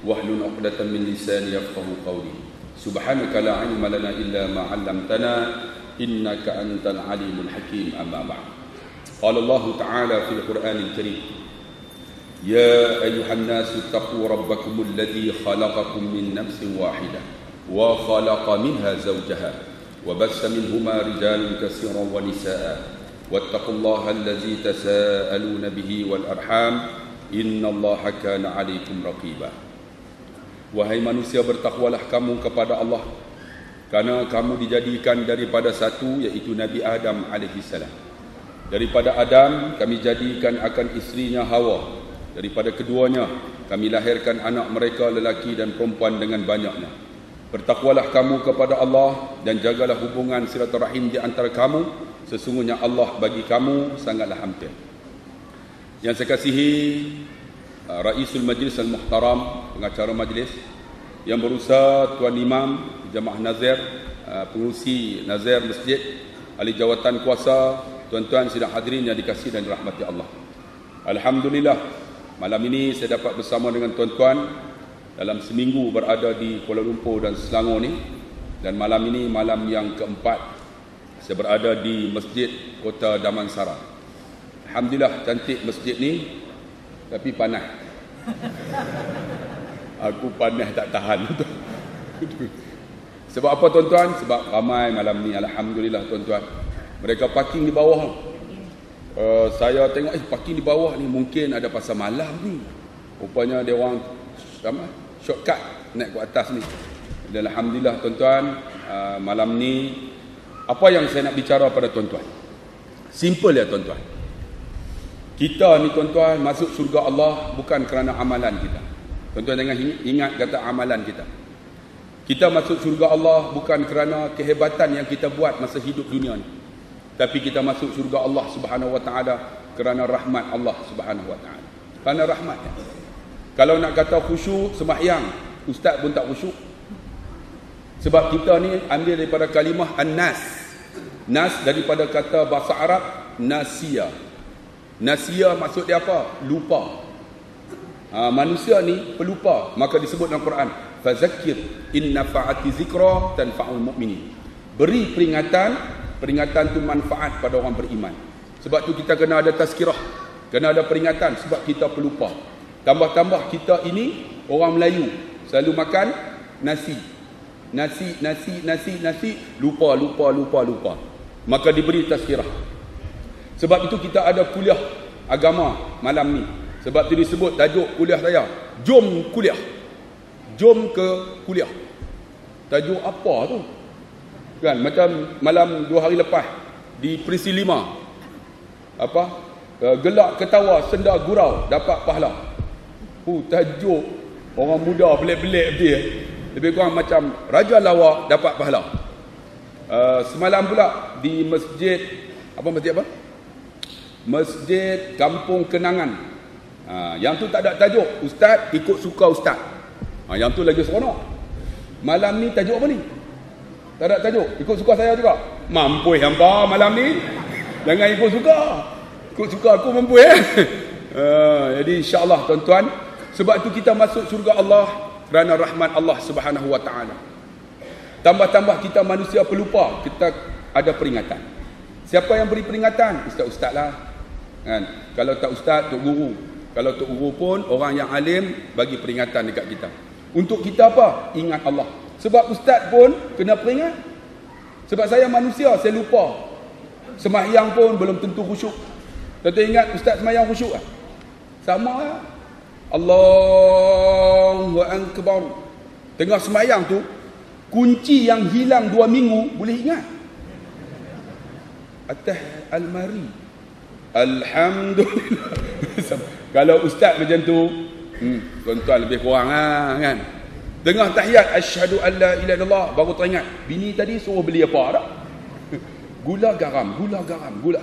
wahlul 'uqdatam min lisani yafqahu qawli. Subhanaka la 'ilma lana illa ma 'allamtana innaka antal 'alimul hakim. Amma ba'd. Qala Allah Ta'ala fil Qur'anil Karim, ya ayyuhan nasu taqu rabbakumul ladzi khalaqakum min nafsin wahidah wa khalaqa minha zawjaha wa bassa minhuma rijalan katsiran wa nisaa'a wattaqullaha allazi tasaaluna bihi wal arham innallaha kana 'alaikum raqiba. Wahai manusia, bertakwalah kamu kepada Allah, karena kamu dijadikan daripada satu, iaitu Nabi Adam alaihi salam. Daripada Adam kami jadikan akan isterinya Hawa. Daripada keduanya kami lahirkan anak mereka lelaki dan perempuan dengan banyaknya. Bertakwalah kamu kepada Allah dan jagalah hubungan silaturahim di antara kamu. Sesungguhnya Allah bagi kamu sangatlah hampir. Yang saya kasihi Raisul Majlis Al-Muhtaram, pengacara majlis, yang berusaha Tuan Imam, Jamaah Nazir, pengurusi Nazir Masjid, ahli jawatan kuasa, tuan-tuan sidang hadirin yang dikasihi dan dirahmati Allah. Alhamdulillah, malam ini saya dapat bersama dengan tuan-tuan dalam seminggu berada di Kuala Lumpur dan Selangor ni, dan malam ini malam yang keempat saya berada di Masjid Kota Damansara. Alhamdulillah, cantik masjid ni, tapi panas. Aku panas tak tahan. Sebab apa tuan-tuan? Sebab ramai malam ni, alhamdulillah tuan-tuan. Mereka parking di bawah. Saya tengok parking di bawah ni mungkin ada pasal malam ni. Rupanya dia orang shortcut naik ke atas ni. Dan alhamdulillah tuan-tuan, malam ni apa yang saya nak bicara pada tuan-tuan? Simple ya tuan-tuan. Kita ni tuan-tuan masuk syurga Allah bukan kerana amalan kita. Tuan-tuan jangan ingat kata amalan kita. Kita masuk syurga Allah bukan kerana kehebatan yang kita buat masa hidup dunia ni. Tapi kita masuk syurga Allah Subhanahu wa taala kerana rahmat Allah Subhanahu wa taala. Kerana rahmatnya. Kalau nak kata khusyuk sembahyang, ustaz pun tak khusyuk. Sebab kita ni ambil daripada kalimah an-nas. Nas daripada kata bahasa Arab nasiya. Nasiya maksud dia apa? Lupa. Manusia ni pelupa, maka disebut dalam Quran, fazakir in nafa'ati zikra tanfa'ul mu'minin. Beri peringatan, peringatan tu manfaat pada orang beriman. Sebab tu kita kena ada tazkirah, kena ada peringatan, sebab kita pelupa. Tambah-tambah kita ini orang Melayu selalu makan nasi. Nasi, lupa. Maka diberi tazkirah. Sebab itu kita ada kuliah agama malam ni. Sebab itu disebut tajuk kuliah saya, jom kuliah. Jom ke kuliah. Tajuk apa tu? Kan macam malam 2 hari lepas di Perisi 5. Gelak ketawa senda gurau dapat pahala. Tajuk orang muda pelik-pelik dia. Lebih kurang macam raja lawak dapat pahala. Semalam pula di masjid Masjid Kampung Kenangan. Yang tu tak ada tajuk, ustaz ikut suka ustaz. Yang tu lagi seronok. Malam ni tajuk apa ni? Tak ada tajuk, ikut suka saya juga. Mampu hampa malam ni. Jangan ikut suka. Ikut suka aku mampu Jadi insya-Allah tuan-tuan, sebab tu kita masuk syurga Allah kerana rahmat Allah Subhanahu wa taala. Tambah-tambah kita manusia pelupa, kita ada peringatan. Siapa yang beri peringatan? Ustaz-ustaz lah. Kan? Kalau tak ustaz, tok guru. Kalau tok guru pun orang yang alim bagi peringatan dekat kita. Untuk kita apa? Ingat Allah. Sebab ustaz pun kena peringat. Sebab saya manusia, saya lupa. Sembahyang pun belum tentu khusyuk. Tentu ingat ustaz sembahyang khusyuk lah. Sama lah. Allahu Akbar. Tengah sembahyang tu, kunci yang hilang 2 minggu boleh ingat. Atas almari. Alhamdulillah. Kalau ustaz macam tu, Tuan-tuan lebih kurang kan. Tengah tahiyat asyhadu an la ilaha illallah baru teringat bini tadi suruh beli apa dah? Gula garam,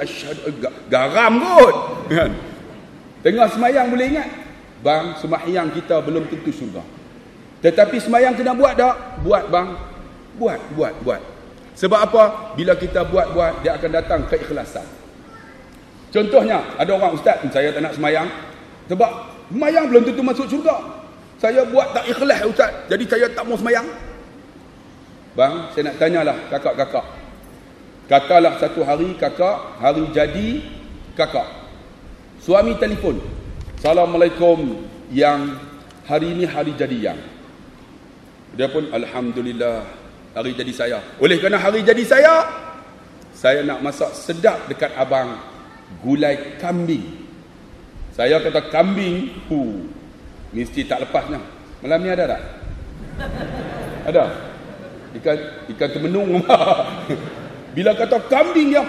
asyhadu garam kot kan. Tengah semayang boleh ingat, bang, semayang kita belum tentu syurga. Tetapi semayang kena buat tak? Buat bang. Buat. Sebab apa? Bila kita buat, dia akan datang keikhlasan. Contohnya, ada orang, ustaz, saya tak nak semayang sebab semayang belum tentu masuk syurga. Saya buat tak ikhlas ustaz, jadi saya tak mau semayang. Bang, saya nak tanyalah kakak-kakak. Katalah satu hari kakak, hari jadi kakak, suami telefon, Assalamualaikum, yang hari ini hari jadi yang. Dia pun alhamdulillah hari jadi saya. Oleh kerana hari jadi saya nak masak sedap dekat abang gulai kambing. Saya kata kambing, mesti tak lepasnya. Malam ni ada tak? Ada. Ikan temenung. Bila kata kambing dia,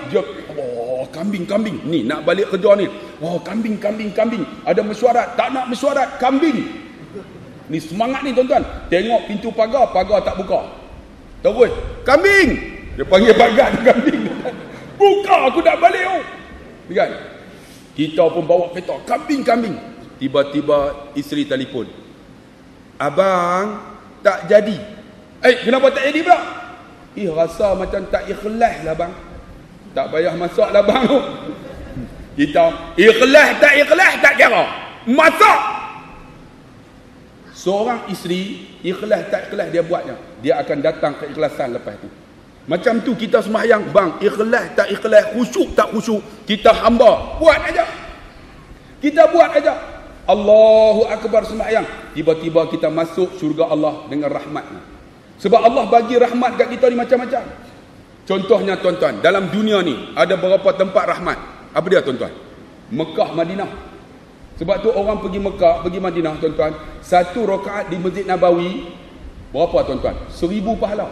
kambing. Ni nak balik kerja ni. Kambing. Ada mesyuarat, tak nak mesyuarat, kambing. Ni semangat ni tuan-tuan. Tengok pintu pagar tak buka. Terus, kambing. Dia panggil pagar kambing. Buka, aku nak balik. Kan? Kita pun bawa kereta, kambing. Tiba-tiba isteri telefon. Abang, tak jadi. Kenapa tak jadi pula? Rasa macam tak ikhlas lah bang. Tak payah masak lah bang. Kita ikhlas tak kira. Masak. Seorang isteri ikhlas tak ikhlas dia buatnya, dia akan datang keikhlasan lepas tu. Macam tu kita sembahyang, bang, ikhlas tak ikhlas, khusyuk tak khusyuk, kita hamba, buat aja. Kita buat aja. Allahu akbar sembahyang, tiba-tiba kita masuk syurga Allah dengan rahmatnya. Sebab Allah bagi rahmat kat kita ni macam-macam. Contohnya tuan-tuan, dalam dunia ni ada beberapa tempat rahmat. Apa dia tuan-tuan? Mekah, Madinah. Sebab tu orang pergi Mekah, pergi Madinah tuan-tuan, satu rakaat di Masjid Nabawi berapa tuan-tuan? 1000 pahala.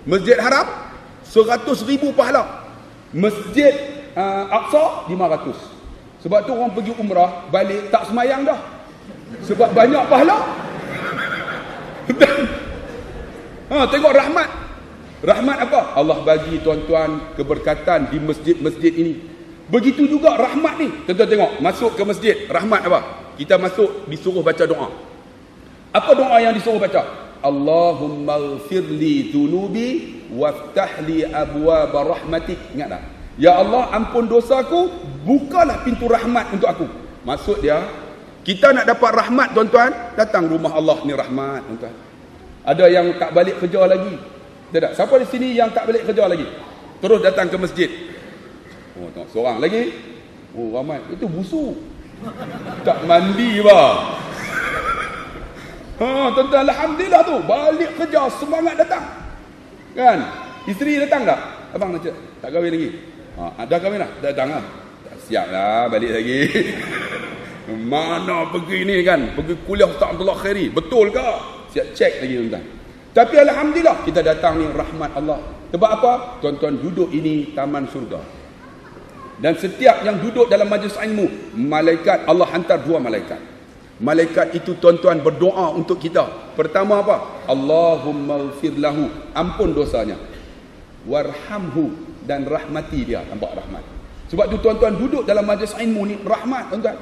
Masjid Haram 100,000 pahala. Masjid Aqsa 500. Sebab tu orang pergi umrah balik tak semayang dah. Sebab banyak pahala. Tengok rahmat. Rahmat apa? Allah bagi tuan-tuan keberkatan di masjid-masjid ini. Begitu juga rahmat ni. Tuan-tuan tengok, masuk ke masjid, rahmat apa? Kita masuk disuruh baca doa. Apa doa yang disuruh baca? Allahumma ighfirli dhunubi waftahli abwaaba rahmatik. Ingat tak? Ya Allah, ampun dosaku, bukalah pintu rahmat untuk aku. Maksud dia, kita nak dapat rahmat tuan-tuan, datang rumah Allah ni rahmat tuan-tuan. Ada yang tak balik kerja lagi. Tak? Siapa di sini yang tak balik kerja lagi? Terus datang ke masjid. Tengok, seorang lagi. Ramai. Itu busuk. Tak mandi bah. Tuan-tuan, alhamdulillah tu. Balik kerja, semangat datang. Kan? Isteri datang tak? Abang nak tak kahwin lagi? Dah kahwin dah? Datang lah. Tak siap lah, balik lagi. Mana pergi ni kan? Pergi kuliah Ustaz Abdullah Khairi. Betul ke? Siap cek lagi tuan-tuan. Tapi alhamdulillah kita datang ni rahmat Allah. Sebab apa? Tuan-tuan, duduk ini taman surga. Dan setiap yang duduk dalam majlis ilmu, malaikat, Allah hantar 2 malaikat. Malaikat itu tuan-tuan berdoa untuk kita. Pertama apa? Allahumma ighfir lahu, ampun dosanya. Warhamhu, dan rahmati dia. Nampak rahmat. Sebab tu tuan-tuan duduk dalam majlis ilmu ni rahmat tuan-tuan.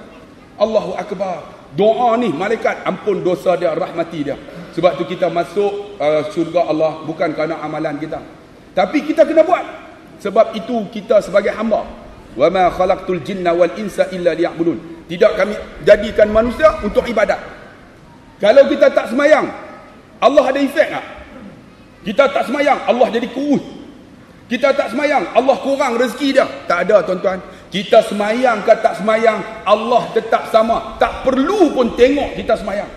Allahu akbar. Doa ni malaikat, ampun dosa dia, rahmati dia. Sebab tu kita masuk syurga Allah bukan kerana amalan kita, tapi kita kena buat. Sebab itu kita sebagai hamba, wa ma khalaqtul jinna wal insa illa liya'budun. Tidak kami jadikan manusia untuk ibadat. Kalau kita tak semayang, Allah ada efek tak? Kita tak semayang, Allah jadi kurus. Kita tak semayang, Allah kurang rezeki dia. Tak ada tuan-tuan. Kita semayang ke tak semayang, Allah tetap sama. Tak perlu pun tengok kita semayang.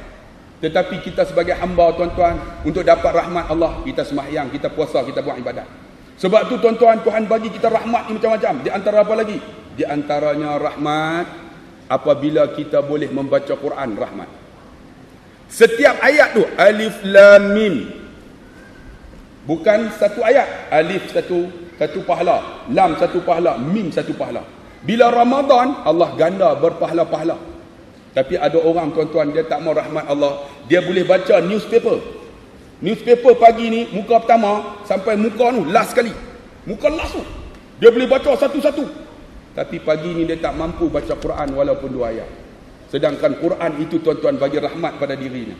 Tetapi kita sebagai hamba tuan-tuan, untuk dapat rahmat Allah, kita semayang, kita puasa, kita buat ibadat. Sebab tu tuan-tuan, Tuhan bagi kita rahmat ni macam-macam. Di antara apa lagi? Di antaranya rahmat apabila kita boleh membaca Quran, rahmat. Setiap ayat tu alif lam mim. Bukan satu ayat, alif satu pahala, lam satu pahala, mim satu pahala. Bila Ramadan, Allah ganda berpahala-pahala. Tapi ada orang tuan-tuan, dia tak mau rahmat Allah, dia boleh baca newspaper pagi ni, muka pertama sampai muka tu last sekali, muka last tu dia boleh baca satu-satu. Tapi pagi ni dia tak mampu baca Quran walaupun 2 ayat. Sedangkan Quran itu tuan-tuan bagi rahmat pada dirinya.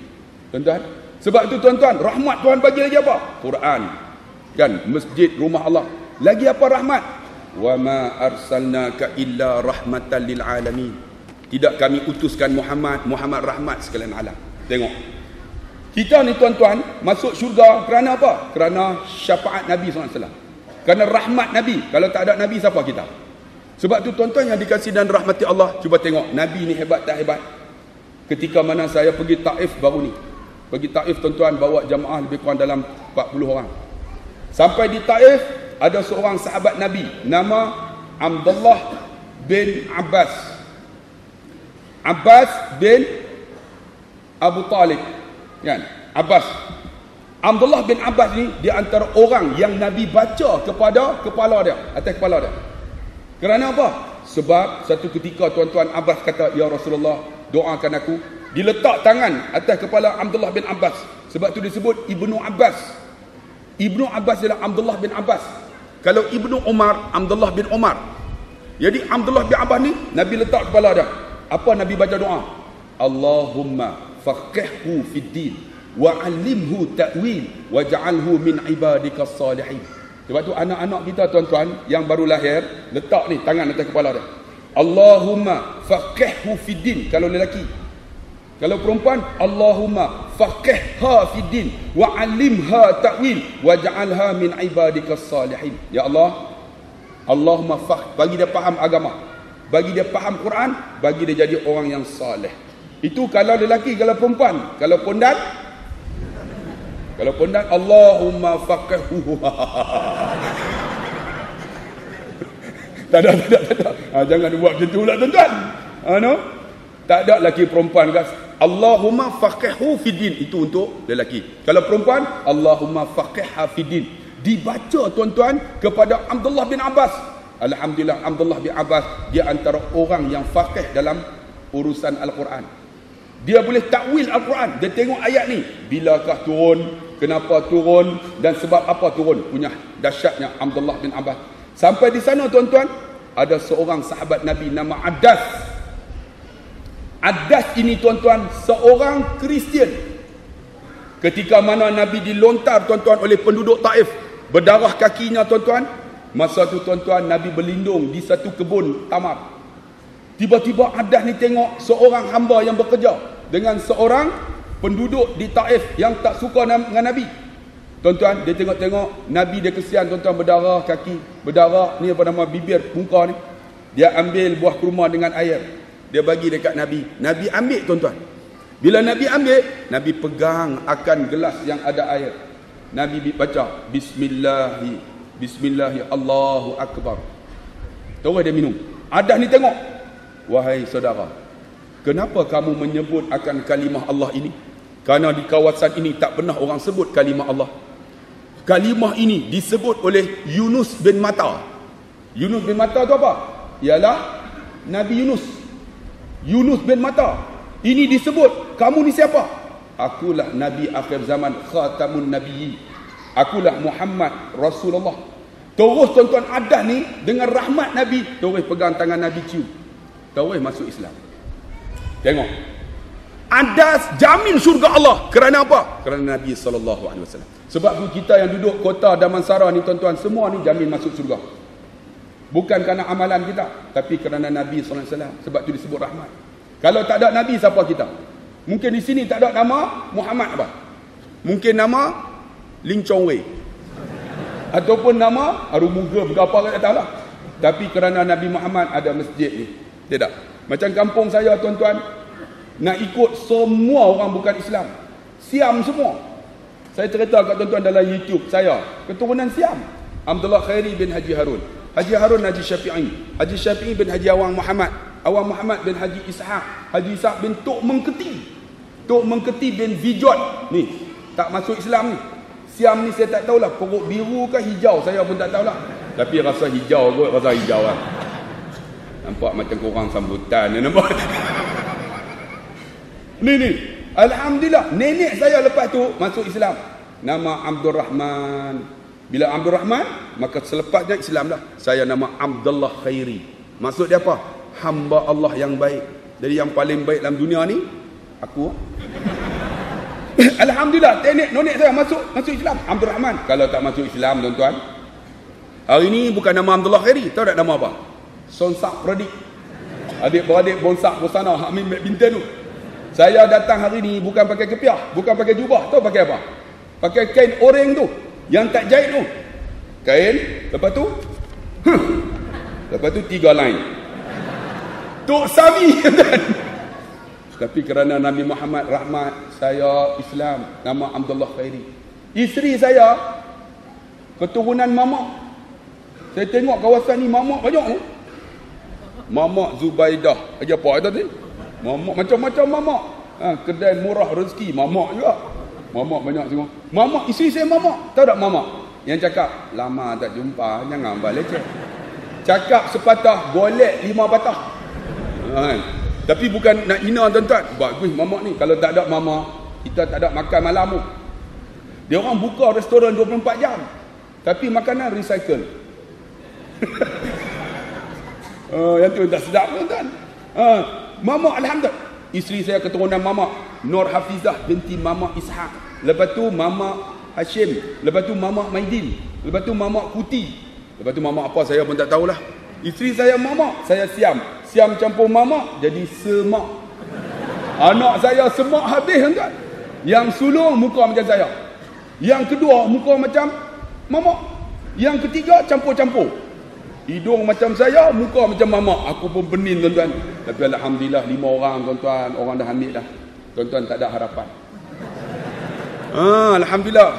Tuan-tuan, sebab itu tuan-tuan, rahmat Tuhan bagi lagi apa? Quran. Kan, masjid, rumah Allah. Lagi apa rahmat? Wa ma arsalnaka illa rahmatan lil alamin. Tidak kami utuskan Muhammad rahmat sekalian alam. Tengok. Kita ni tuan-tuan masuk syurga kerana apa? Kerana syafaat Nabi SAW. Kerana rahmat Nabi. Kalau tak ada Nabi, siapa kita? Sebab tu tuan-tuan yang dikasihi dan rahmati Allah, cuba tengok Nabi ni hebat tak hebat. Ketika mana saya pergi Taif baru ni, pergi Taif tuan-tuan, bawa jamaah lebih kurang dalam 40 orang. Sampai di Taif, ada seorang sahabat Nabi nama Abdullah bin Abbas bin Abu Talib, kan? Abdullah bin Abbas ni di antara orang yang Nabi baca kepada kepala dia, atas kepala dia. Kerana apa? Sebab satu ketika tuan-tuan, Abbas kata, "Ya Rasulullah, doakan aku." Diletak tangan atas kepala Abdullah bin Abbas. Sebab tu disebut Ibnu Abbas. Ibnu Abbas ialah Abdullah bin Abbas. Kalau Ibnu Umar, Abdullah bin Umar. Jadi Abdullah bin Abbas ni Nabi letak kepala dia. Apa Nabi baca doa? Allahumma faqihhu fid din wa 'allimhu ta'wil waj'alhu min ibadikas salihin. Sebab tu anak-anak kita tuan-tuan yang baru lahir, letak ni tangan atas kepala dia. Allahumma faqihhu fid din kalau lelaki. Kalau perempuan, Allahumma faqihha fid din wa 'allimha ta'wil waj'alha min ibadikas salihin. Ya Allah, Allahumma bagi dia faham agama, bagi dia faham Quran, bagi dia jadi orang yang saleh. Itu kalau lelaki. Kalau perempuan, kalau pondan, Allahumma faqihhu. Tak ada. Jangan buat macam tu lah tuan-tuan. Tak ada lelaki perempuan guys. Allahumma faqihhu fid din, itu untuk lelaki. Kalau perempuan, Allahumma faqihha fid din. Dibaca tuan-tuan kepada Abdullah bin Abbas. Alhamdulillah, Abdullah bin Abbas dia antara orang yang faqih dalam urusan Al-Quran. Dia boleh takwil Al-Quran. Dia tengok ayat ni, bilakah turun, kenapa turun, dan sebab apa turun. Punya dahsyatnya Abdullah bin Abbas. Sampai di sana tuan-tuan, ada seorang sahabat Nabi nama Addas. Addas ini tuan-tuan seorang Kristian. Ketika mana Nabi dilontar tuan-tuan oleh penduduk Taif, berdarah kakinya tuan-tuan. Masa tu tuan-tuan Nabi berlindung di satu kebun tamar. Tiba-tiba Addas ni tengok seorang hamba yang bekerja dengan seorang penduduk di Taif yang tak suka dengan Nabi. Tuan-tuan, dia tengok-tengok Nabi, dia kesian tuan-tuan, berdarah kaki, berdarah ni apa nama bibir, muka ni. Dia ambil buah kurma dengan air, dia bagi dekat Nabi. Nabi ambil tuan-tuan. Bila Nabi ambil, Nabi pegang akan gelas yang ada air. Nabi baca Bismillahi Allahu Akbar. Terus dia minum. Addas ni tengok, wahai saudara, kenapa kamu menyebut akan kalimah Allah ini? Kerana di kawasan ini tak pernah orang sebut kalimah Allah. Kalimah ini disebut oleh Yunus bin Matta. Yunus bin Matta tu apa? Ialah Nabi Yunus. Yunus bin Matta. Ini disebut. Kamu ni siapa? Akulah Nabi akhir zaman, khatamun nabiyyin. Akulah Muhammad Rasulullah. Terus tuan-tuan Addas ni dengan rahmat Nabi, terus pegang tangan Nabi, cium. Terus masuk Islam. Tengok. Addas jamin syurga Allah. Kerana apa? Kerana Nabi SAW. Sebab tu kita yang duduk kota Damansara ni tuan-tuan, semua ni jamin masuk syurga. Bukan kerana amalan kita, tapi kerana Nabi SAW. Sebab tu disebut rahmat. Kalau tak ada Nabi, siapa kita? Mungkin di sini tak ada nama Muhammad apa? Mungkin nama Ling Chong Wei. Ataupun nama Arumuga, berapa kat atas lah. Tapi kerana Nabi Muhammad ada masjid ni. Tidak. Macam kampung saya tuan-tuan, nak ikut semua orang bukan Islam. Siam semua. Saya cerita kat tuan-tuan dalam YouTube saya, keturunan Siam. Abdullah Khairi bin Haji Harun. Haji Harun Haji Syafi'i. Haji Syafi'i bin Haji Awang Muhammad. Awang Muhammad bin Haji Ishaq. Haji Ishaq bin Tok Mengketi. Tok Mengketi bin Vijot. Ni, tak masuk Islam ni. Siam ni saya tak tahulah, perut biru ke hijau, saya pun tak tahulah. Tapi rasa hijau kot, rasa hijau lah. Nampak macam korang sambutan ni, nampak? Ni. Alhamdulillah, nenek saya lepas tu masuk Islam. Nama Abdul Rahman. Bila Abdul Rahman, maka selepasnya Islam dah. Saya nama Abdullah Khairi. Maksud dia apa? Hamba Allah yang baik. Jadi yang paling baik dalam dunia ni aku. Alhamdulillah, nenek saya masuk Islam. Abdul Rahman. Kalau tak masuk Islam, tuan-tuan, hari ni bukan nama Abdullah Khairi. Tahu tak nama apa? Sonsak Pradik. Adik-beradik bonsak bersana hak main badminton tu. Saya datang hari ni bukan pakai kepiah, bukan pakai jubah. Tahu pakai apa? Pakai kain oreng tu, yang tak jahit tu. Kain, lepas tu lepas tu 3 line. Tok Sami. Tapi kerana Nabi Muhammad rahmat, saya Islam, nama Abdullah Khairi. Isteri saya keturunan mamak. Saya tengok kawasan ni mamak banyak tu. Mamak Zubaidah. Aja apa itu? Mamak macam-macam mamak. Kedai murah rezeki mamak juga. Mamak banyak semua. Mamak, isteri saya mamak. Tahu tak mamak? Yang cakap, lama tak jumpa, jangan balik leceh. Cakap sepatah, golek 5 patah. Tapi bukan nak hina tuan-tuan. Bagus mamak ni. Kalau tak ada mamak, kita tak ada makan malam tu. Dia orang buka restoran 24 jam. Tapi makanan recycle. Yang tu tak sedap tuan-tuan. Mamak alhamdulillah. Isteri saya keturunan mamak Nur Hafizah binti Mamak Ishaq. Lepas tu Mamak Hashim. Lepas tu Mamak Maidin. Lepas tu Mamak Kuti. Lepas tu mamak apa saya pun tak tahulah. Isteri saya mamak, saya Siam. Siam campur mamak jadi semak. Anak saya semak habis tuan. Yang sulung muka macam saya. Yang kedua muka macam mamak. Yang ketiga campur-campur. Hidung macam saya, muka macam mamak. Aku pun penin tuan-tuan. Tapi alhamdulillah 5 orang tuan-tuan, orang dah ambil dah. Tuan-tuan tak ada harapan. Alhamdulillah.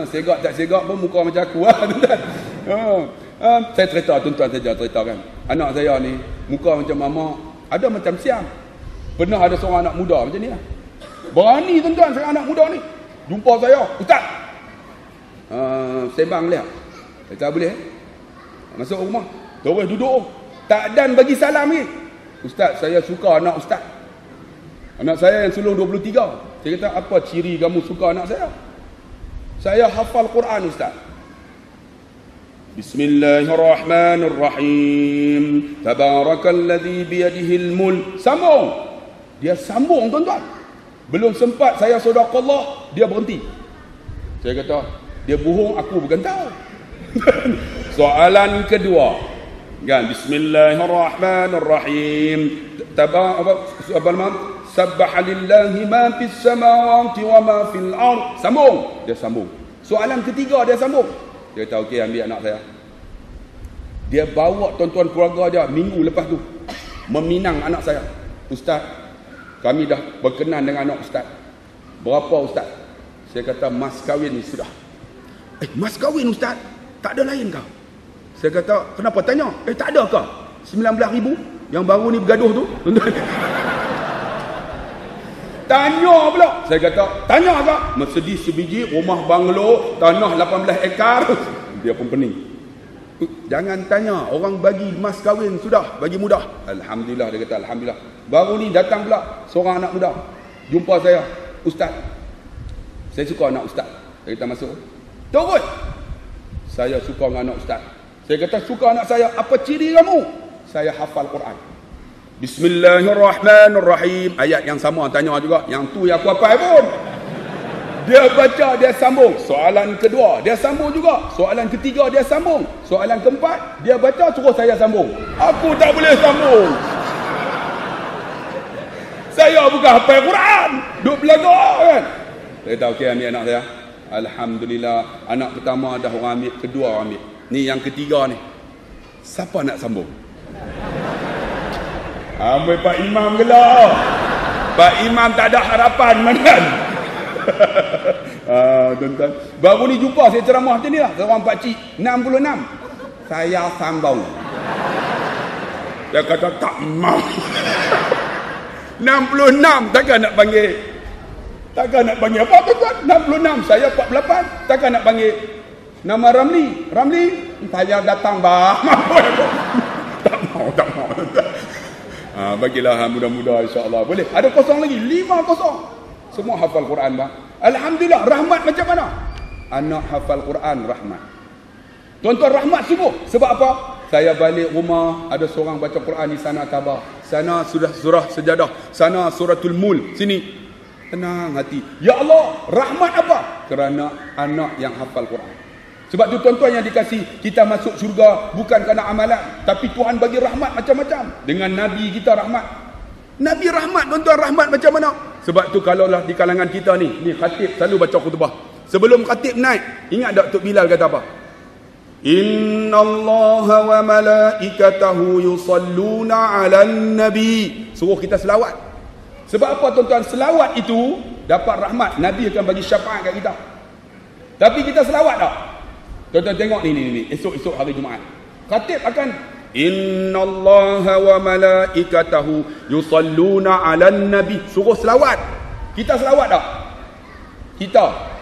Segak tak segak pun muka macam aku tuan-tuan. Saya cerita tuan-tuan saja ceritakan. Anak saya ni muka macam mamak, ada macam Siam. Pernah ada seorang anak muda macam ni lah. Berani tuan-tuan seorang anak muda ni. Jumpa saya, ustaz. Sembang lihat. Saya boleh masuk rumah, terus duduk. Tak dan bagi salam ni. Ustaz, saya suka anak ustaz. Anak saya yang sulung 23. Saya kata, apa ciri kamu suka anak saya? Saya hafal Quran ustaz. Bismillahirrahmanirrahim. Tabarakalladzi biyadihil mulk. Sambung. Dia sambung tuan-tuan. Belum sempat saya sedekah, dia berhenti. Saya kata, dia bohong, aku bukan tahu. Soalan kedua kan, Bismillahirrahmanirrahim. Sabbaha lillahi ma fis samawati wa ma fil ard. Sambung. Dia sambung. Soalan ketiga dia sambung. Dia kata, okey, ambil anak saya. Dia bawa tuan-tuan keluarga dia minggu lepas tu meminang anak saya. Ustaz, kami dah berkenan dengan anak ustaz. Berapa ustaz? Saya kata, mas kahwin ni sudah. Mas kahwin ustaz? Tak ada lain kah? Saya kata, kenapa tanya? Tak ada kah? 19,000 yang baru ni bergaduh tu? Tanya pula. Saya kata, tanya kah? Mercedes sebiji, rumah banglo, tanah 18 ekar. Dia pun pening. Jangan tanya, orang bagi mas kahwin sudah, bagi mudah. Alhamdulillah, dia kata alhamdulillah. Baru ni datang pula seorang anak muda. Jumpa saya, ustaz. Saya suka anak ustaz. Saya kata, masuk. Turut. Saya suka dengan anak ustaz. Saya kata, suka anak saya, apa ciri kamu? Saya hafal Quran. Bismillahirrahmanirrahim. Ayat yang sama tanya juga. Yang tu yang aku hafal pun. Dia baca, dia sambung. Soalan kedua, dia sambung juga. Soalan ketiga, dia sambung. Soalan keempat, dia baca, suruh saya sambung. Aku tak boleh sambung. Saya bukan hafal Quran. Duk belajar kan. Saya kata, okey, ambil anak saya. Alhamdulillah. Anak pertama dah orang ambil, kedua orang ambil. Ni yang ketiga ni. Siapa nak sambung? Ambil Pak Imam gelap. Pak Imam tak ada harapan kan? Tuan-tuan, baru ni jumpa saya ceramah macam ni lah. Seorang pakcik 66. Saya sambung. Dia kata tak mau. 66 takkan nak panggil. Takkan nak panggil apa tuan-tuan? 66, saya 48. Takkan nak panggil nama Ramli. Ramli, saya datang bah. Tak mau. Bagilah mudah-mudah insya-Allah. Boleh. Ada kosong lagi, 5-0. Semua hafal Quran bang. Alhamdulillah, rahmat macam mana? Anak hafal Quran rahmat. Tuan-tuan, rahmat sungguh. Sebab apa? Saya balik rumah, ada seorang baca Quran di sana tabah. Sana surah Sejadah, sana suratul Mul, sini. Tenang hati. Ya Allah, rahmat apa? Kerana anak yang hafal Quran. Sebab tu tuan-tuan yang dikasih, kita masuk syurga bukan kerana amalan, tapi Tuhan bagi rahmat macam-macam. Dengan Nabi kita rahmat. Nabi rahmat, tuan-tuan, rahmat macam mana? Sebab tu kalaulah di kalangan kita ni khatib selalu baca khutbah. Sebelum khatib naik, ingat tak Tok Bilal kata apa? Innallaha wa malaikatahu yusalluna 'alan nabi. Suruh kita selawat. Sebab apa tuan-tuan? Selawat itu dapat rahmat. Nabi akan bagi syafaat kat kita. Tapi kita selawat tak? Tuan-tuan tengok ni. Esok hari Jumaat. Khatib akan Innallaha wa malaikatahu yusalluna 'alan nabi. Suruh selawat. Kita selawat tak? Kita.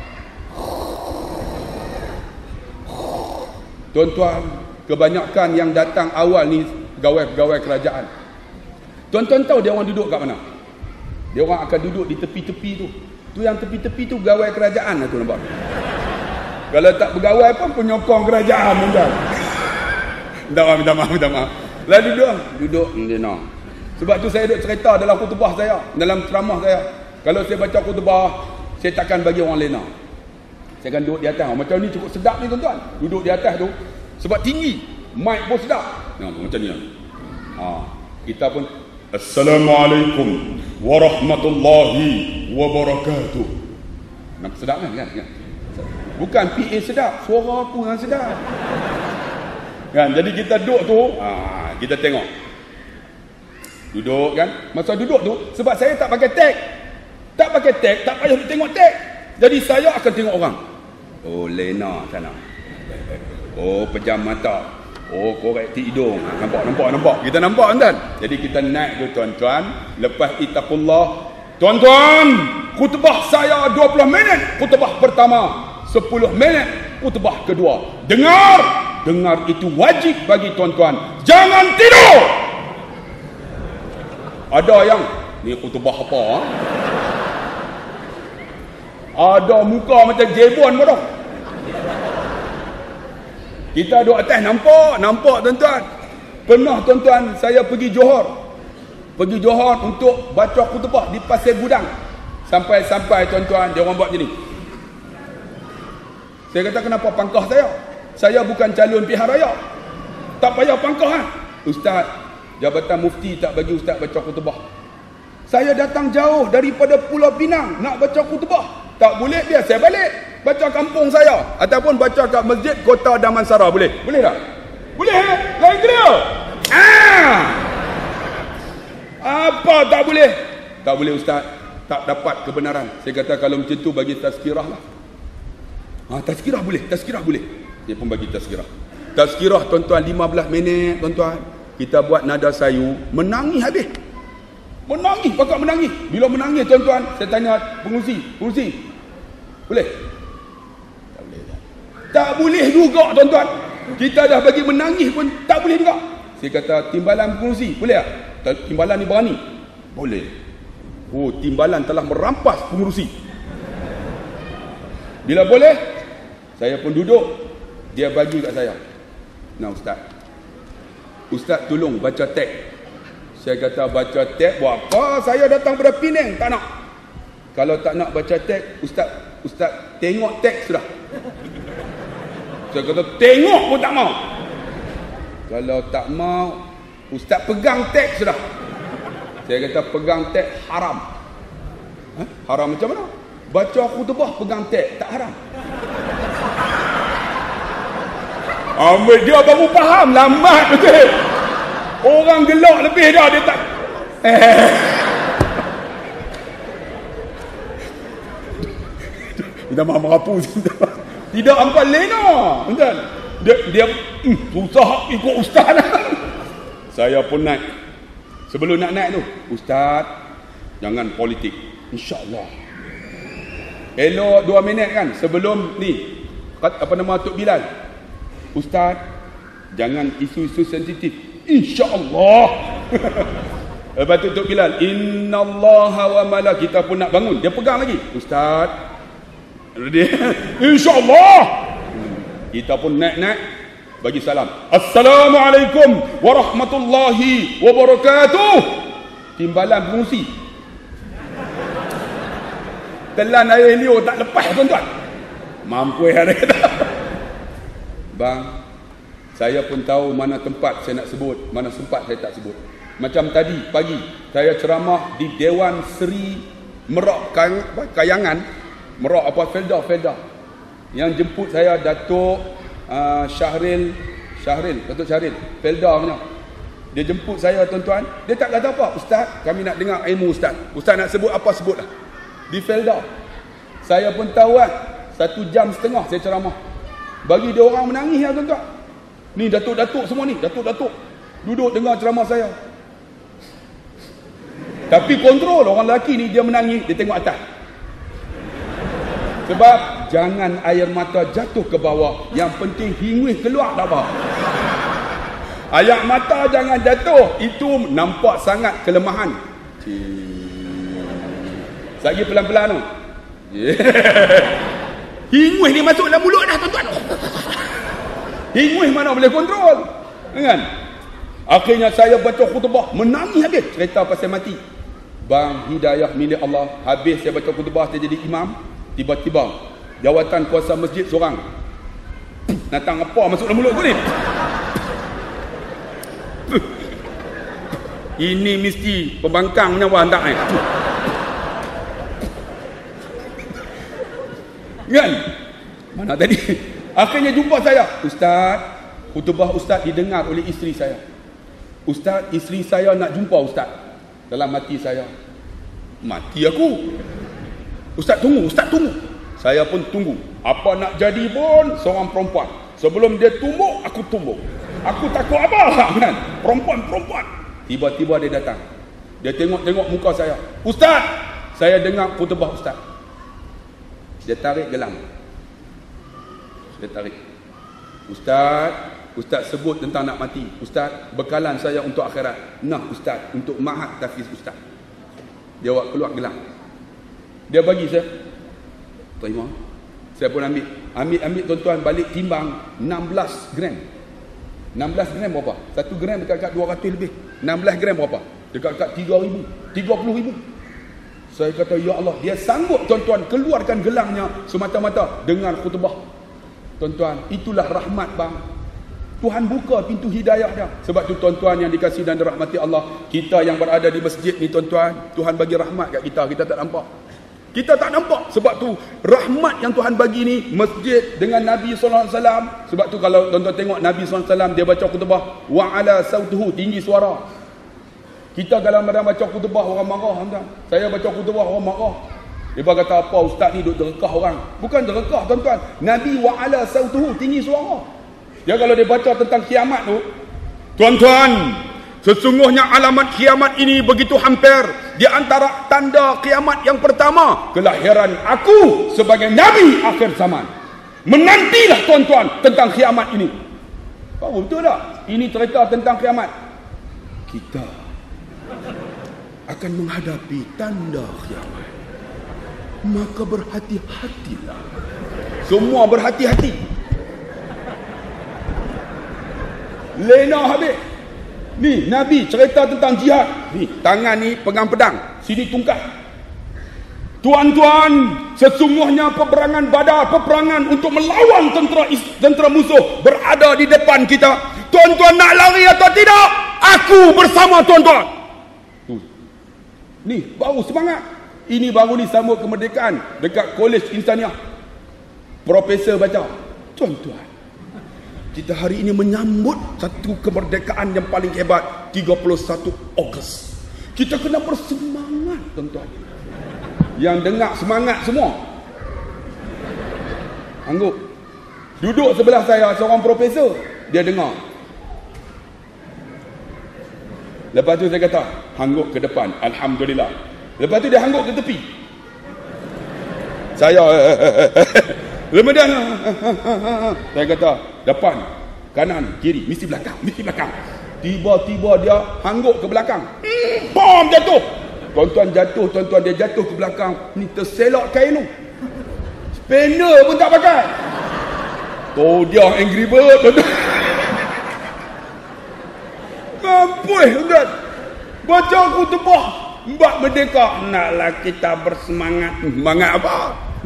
Tuan-tuan, kebanyakan yang datang awal ni pegawai-pegawai kerajaan. Tuan-tuan tahu dia orang duduk kat mana? Dia orang akan duduk di tepi-tepi tu. Tu yang tepi-tepi tu pegawai kerajaan lah tu, nampak? Kalau tak pegawai pun penyokong kerajaan, tuan-tuan. Minta maaf. Lalu duduk dia nak. Sebab tu saya duduk cerita dalam khutbah saya, dalam ceramah saya. Kalau saya baca khutbah, saya takkan bagi orang lena. Saya akan duduk di atas. Macam ni cukup sedap ni tuan-tuan. Duduk di atas tu. Sebab tinggi. Mic pun sedap. Macam ni. Kita pun Assalamualaikum warahmatullahi wabarakatuh. Nampak sedap kan? Bukan PA sedap. Suara aku yang sedap. Kan? Jadi kita duduk tu. Kita tengok. Duduk kan. Masa duduk tu. Sebab saya tak pakai tag. Tak payah tengok tag. Jadi saya akan tengok orang. Oh, lena sana. Oh, pejam mata. Oh, korekti hidung. Nampak. Kita nampak kan? Jadi kita naik tu tuan-tuan. Lepas ittaqullah. Tuan-tuan, khutbah saya 20 minit. Khutbah pertama 10 minit. Khutbah kedua. Dengar itu wajib bagi tuan-tuan. Jangan tidur. Ada yang ni khutbah apa? Ada muka macam jebon pun. Kita duduk atas nampak tuan-tuan. Pernah tuan-tuan saya pergi Johor untuk baca khutbah di Pasir Gudang. Sampai tuan-tuan dia orang buat macam ni. Saya kata kenapa pangkah saya? Saya bukan calon pihak raya. Tak payah pangkah kan? Ustaz, Jabatan Mufti tak bagi ustaz baca khutbah. Saya datang jauh daripada Pulau Pinang nak baca khutbah. Tak boleh, biar saya balik. Baca kampung saya. Ataupun baca kat Masjid Kota Damansara. Boleh? Boleh tak? Boleh? Lain clear? Apa tak boleh? Tak boleh ustaz. Tak dapat kebenaran. Saya kata kalau macam tu bagi tazkirah lah. Tazkirah boleh. Dia pun bagi tazkirah. Tazkirah tuan-tuan 15 minit tuan-tuan. Kita buat nada sayu. Menangis habis. Pakak menangis. Bila menangis tuan-tuan, saya tanya pengurusi. Boleh? Tak boleh juga tuan-tuan. Kita dah bagi menangis pun tak boleh juga. Saya kata timbalan pengurusi, boleh tak? Timbalan ni berani. Boleh. Oh, timbalan telah merampas pengurusi. Bila boleh, saya pun duduk. Dia bagi kat saya. Nah Ustaz tolong baca teks. Saya kata baca teks buat apa? Saya datang pada Penang, tak nak. Kalau tak nak baca teks, Ustaz tengok teks sudah. Saya kata tengok pun tak mau. Kalau tak mau, Ustaz pegang teks sudah. Saya kata pegang teks haram. Haram macam mana? Baca khutbah pegang teks, tak haram. Dia baru faham, lambat betul. Orang gelak lebih dah, dia tak. Kita mahu merapu. Tidak ambil lena. Dia susah ikut ustaz. Saya pun naik. Sebelum nak naik tu, ustaz, jangan politik. InsyaAllah. Elok 2 minit kan. Sebelum ni, apa nama Tok Bilal? Ustaz, jangan isu-isu sensitif. InsyaAllah. Lepas tu Tok Bilal, innallaha wa malaikatahu, kita pun nak bangun, dia pegang lagi. Ustaz, dia insyaallah. Kita pun naik bagi salam. Assalamualaikum warahmatullahi wabarakatuh. Timbalan berfungsi. Telan air liur tak lepas tuan-tuan. Mampu ada kata. Bang, saya pun tahu mana tempat saya nak sebut, mana sempat saya tak sebut. Macam tadi pagi saya ceramah di Dewan Seri Merak Kayangan, Merak apa Felda. Yang jemput saya Datuk Syahril, Datuk Syahril Felda punya. Dia jemput saya tuan-tuan, dia tak kata apa, ustaz, kami nak dengar ilmu ustaz. Ustaz nak sebut apa sebutlah. Di Felda. Saya pun tahu kan, 1.5 jam saya ceramah. Bagi dia orang menangis ya tuan-tuan. Ni datuk-datuk semua ni, datuk-datuk duduk dengar ceramah saya. Tapi kontrol orang lelaki ni, dia menangis, dia tengok atas. Sebab jangan air mata jatuh ke bawah, yang penting hingus keluar tak apa. Air mata jangan jatuh, itu nampak sangat kelemahan. Lagi pelan-pelan tu. Hingus ni masuk dalam mulut dah tuan-tuan. Hingus mana boleh kontrol, kan? Akhirnya saya baca khutbah, menangis habis, cerita pasal mati. Bang, hidayah milik Allah. Habis saya baca khutbah, saya jadi imam. Tiba-tiba jawatan kuasa masjid seorang datang, apa masuk dalam mulut aku ni? Ini mesti pembangkang nyawa hendak ni. Kan? Mana tadi? Akhirnya jumpa saya. Ustaz, khutbah ustaz didengar oleh isteri saya. Ustaz, isteri saya nak jumpa ustaz. Dalam hati saya, mati aku. Ustaz tunggu. Saya pun tunggu. Apa nak jadi pun seorang perempuan. Sebelum dia tumbuk, aku tumbuk. Aku takut apa? Kan? Perempuan. Tiba-tiba dia datang. Dia tengok muka saya. Ustaz, saya dengar khutbah ustaz. Dia tarik gelang. Dia tarik. Ustaz sebut tentang nak mati. Ustaz, bekalan saya untuk akhirat. Nah ustaz, untuk ma'had tahfiz ustaz. Dia buat keluar gelang. Dia bagi saya. Terima. Saya pun ambil tuan-tuan, balik timbang 16 gram. 16 gram berapa? 1 gram dekat-dekat 200 lebih. 16 gram berapa? Dekat-dekat 3,000, 30,000. Saya kata, ya Allah, dia sanggup tuan-tuan keluarkan gelangnya semata-mata dengan khutbah. Tuan-tuan, itulah rahmat bang. Tuhan buka pintu hidayah dia. Sebab tu tuan-tuan yang dikasihi dan dirahmati Allah, kita yang berada di masjid ni tuan-tuan, Tuhan bagi rahmat kat kita tak nampak. Kita tak nampak. Sebab tu rahmat yang Tuhan bagi ni, masjid dengan Nabi SAW. Sebab tu kalau tuan-tuan tengok Nabi SAW, dia baca khutbah wa ala sautuhu, tinggi suara. Kita kalau baca khutbah orang marah tuan. Saya baca khutbah orang marah. Dia kata apa ustaz ni duk derekah orang. Bukan derekah tuan-tuan. Nabi wa ala sautuhu, tinggi suara. Dia kalau dia baca tentang kiamat tu, tuan-tuan, sesungguhnya alamat kiamat ini begitu hampir. Di antara tanda kiamat yang pertama, kelahiran aku sebagai Nabi akhir zaman. Menantilah tuan-tuan tentang kiamat ini. Faham betul tak? Ini cerita tentang kiamat. Kita akan menghadapi tanda kiamat. Maka berhati-hatilah. Semua berhati-hati. Lena habis. Ni Nabi cerita tentang jihad. Ni tangan ni pegang pedang, sini tungkat. Tuan-tuan, sesungguhnya peperangan Badar, peperangan untuk melawan tentera musuh berada di depan kita. Tuan-tuan nak lari atau tidak? Aku bersama tuan-tuan. Ni baru semangat. Ini baru ni sambut kemerdekaan dekat Kolej Insaniah. Profesor baca, tuan-tuan, kita hari ini menyambut satu kemerdekaan yang paling hebat, 31 Ogos. Kita kena bersemangat tuan-tuan. Yang dengar semangat semua. Angguk. Duduk sebelah saya seorang profesor, dia dengar. Lepas tu saya kata, hangguk ke depan, alhamdulillah. Lepas tu dia hangguk ke tepi. Saya kemudian saya kata, depan, kanan, kiri, mesti belakang. Tiba-tiba dia hanggut ke belakang. Bom, jatuh. Tuan-tuan jatuh, tuan-tuan dia jatuh ke belakang. Ni terselak kain tu. Spender pun tak pakai. Tu dia Angry Bird, tuan-tuan. Mampus, tuan-tuan. Baca khutbah Mbak Merdeka. Naklah kita bersemangat. Semangat apa?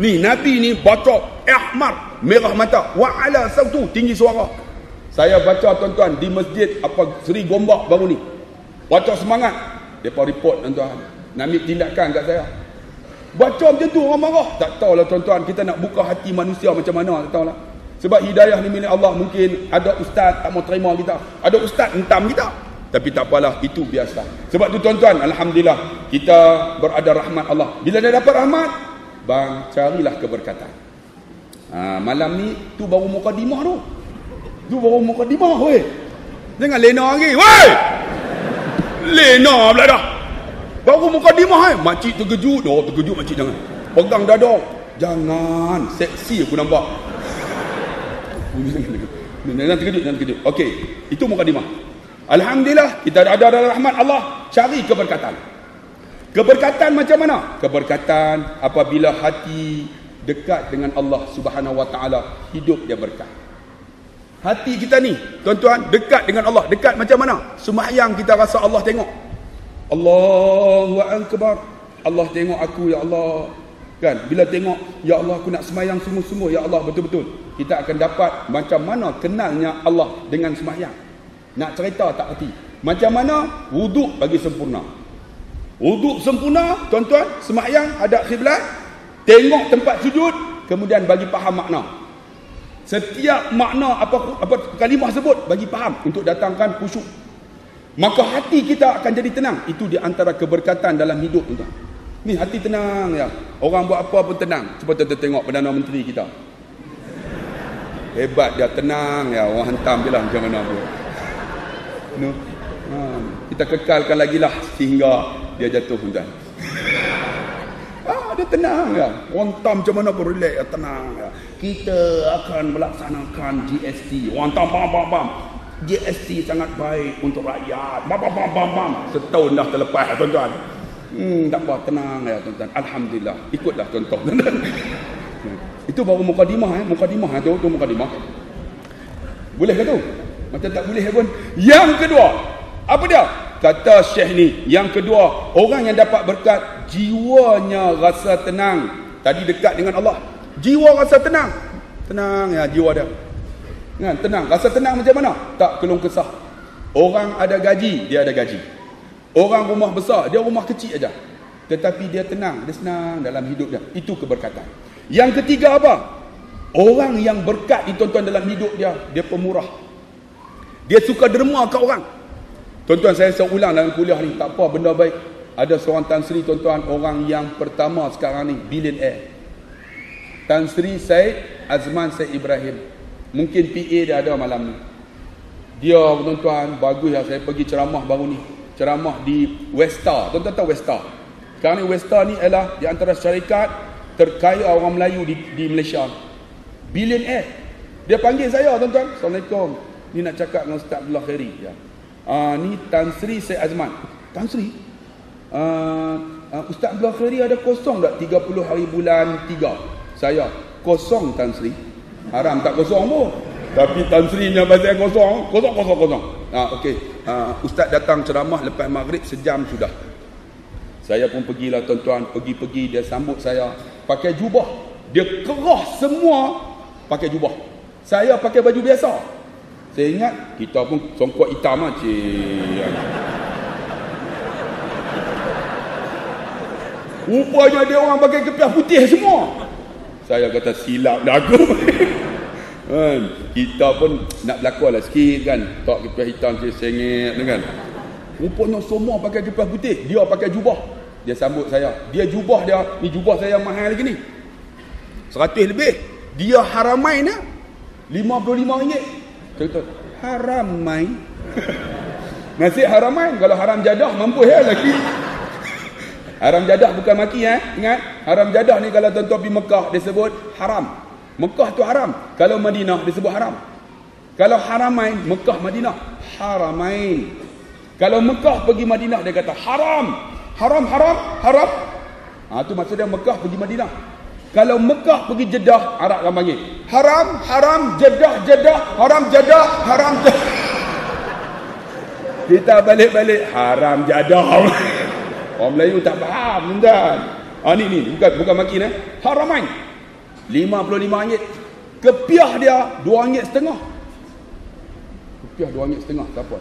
Ni Nabi ni baca ahmar, merah mata, wa'ala sautu, tinggi suara. Saya baca tuan-tuan di masjid Seri Gombak baru ni. Baca semangat. Depa report tuan-tuan. Nak ambil tindakan kat saya. Baca macam tu orang marah. Tak tahulah tuan-tuan, kita nak buka hati manusia macam mana, tak tahulah. Sebab hidayah ni milik Allah. Mungkin ada ustaz tak mau terima kita. Ada ustaz hentam kita. Tapi tak apalah, itu biasa. Sebab tu tuan-tuan, alhamdulillah kita berada rahmat Allah. Bila dah dapat rahmat, bang, carilah keberkatan. Malam ni tu baru mukadimah tu. Tu baru mukadimah weh. Jangan lena lagi. Weh. Lena pula dah. Baru mukadimah makcik terkejut. Oh, terkejut makcik jangan. Pegang dada. Jangan, seksi aku nampak. Jangan terkejut. Okey, itu mukadimah. Alhamdulillah kita ada dalam rahmat Allah. Cari keberkatan. Keberkatan macam mana? Keberkatan apabila hati dekat dengan Allah Subhanahu Wa Taala, hidup dia berkat. Hati kita ni, tuan-tuan, dekat dengan Allah. Dekat macam mana? Sembahyang kita rasa Allah tengok. Allahu Akbar. Allah tengok aku, ya Allah. Kan? Bila tengok, ya Allah aku nak sembahyang sungguh-sungguh, ya Allah betul-betul. Kita akan dapat macam mana kenalnya Allah dengan sembahyang. Nak cerita tak erti. Macam mana wuduk bagi sempurna. Wuduk sempurna, tuan-tuan, sembahyang hadap kiblat, tengok tempat sujud, kemudian bagi faham makna. Setiap makna apa kalimah sebut bagi faham untuk datangkan khusyuk. Maka hati kita akan jadi tenang. Itu di antara keberkatan dalam hidup, tuan-tuan. Ni hati tenang ya. Orang buat apa pun tenang. Cuba tuan-tuan tengok Perdana Menteri kita. Hebat dia, tenang ya. Orang hentam je lah macam mana pun. No. Kita kekalkan lagi lah sehingga dia jatuh, tuan-tuan. Dia tenang ya. Orang tam macam mana pun relax ya, tenang ya. Kita akan melaksanakan GST. Orang tam bam. GST sangat baik untuk rakyat. Bam. Setahun dah terlepas, tuan-tuan. Tak apa, tenang ya, tuan-tuan. Alhamdulillah. Ikutlah contoh, tuan-tuan. Itu baru mukadimah Mukadimah tu mukadimah. Boleh ke tu? Macam tak boleh pun. Yang kedua, apa dia? Kata Syekh ni, yang kedua, orang yang dapat berkat, jiwanya rasa tenang. Tadi dekat dengan Allah. Jiwa rasa tenang. Tenang ya jiwa dia. Kan, tenang. Rasa tenang macam mana? Tak keluh kesah. Orang ada gaji, dia ada gaji. Orang rumah besar, dia rumah kecil aja. Tetapi dia tenang, dia senang dalam hidup dia. Itu keberkatan. Yang ketiga apa? Orang yang berkat ni, tuan-tuan, dalam hidup dia, dia pemurah. Dia suka derma kat orang. Tuan-tuan, saya ulang dalam kuliah ni, tak apa, benda baik. Ada seorang Tan Sri, tuan-tuan, orang yang pertama sekarang ni, billionaire. Tan Sri Syed Azman Syed Ibrahim. Mungkin PA dia ada malam ni. Dia, tuan-tuan, bagus lah. Saya pergi ceramah baru ni. Ceramah di Westar. Tuan-tuan tahu Westar? Sekarang ni Westar ni adalah di antara syarikat terkaya orang Melayu di Malaysia. Billionaire. Dia panggil saya, tuan-tuan. Assalamualaikum. Ni nak cakap dengan Ustaz Abdullah Khairi. Ya. Ni Tan Sri Syed Azman. Tan Sri? Ustaz Abdullah Khairi ada kosong tak 30 hari bulan 3? Saya, kosong Tan Sri. Haram tak kosong pun. Tapi Tan Sri nya pasal kosong. Okey. Ustaz datang ceramah lepas maghrib sejam sudah. Saya pun pergilah, tuan-tuan. Pergi dia sambut saya. Pakai jubah. Dia kerah semua pakai jubah. Saya pakai baju biasa. Saya ingat kita pun songkok hitam lah, cik. Rupanya dia orang pakai kepiah putih semua. Saya kata silap dah aku. Kita pun nak berlakon lah sikit kan. Tak kepiah hitam cik sengit kan. Rupanya semua pakai kepiah putih. Dia pakai jubah. Dia sambut saya. Dia jubah dia. Ni jubah saya mahal lagi ni. 100 lebih. Dia haramain lah. RM55. Betul. Haramain. Nasi haramain. Kalau haram jadah mampu ya lagi. Haram jadah bukan maki ingat. Haram jadah ni kalau tuan-tuan pergi Mekah dia sebut haram. Mekah tu haram. Kalau Madinah dia sebut haram. Kalau haramain Mekah Madinah haramain. Kalau Mekah pergi Madinah, dia kata haram. Haram. Tu maksud dia Mekah pergi Madinah. Kalau Mekah pergi Jeddah, Arab akan panggil haram, Jeddah, haram, Jeddah. Kita balik-balik haram Jeddah. Orang Melayu tak faham tuan. Ni bukan makin Haramain. RM55. Kepiah dia RM2.5. Kepiah RM2.5 siapa?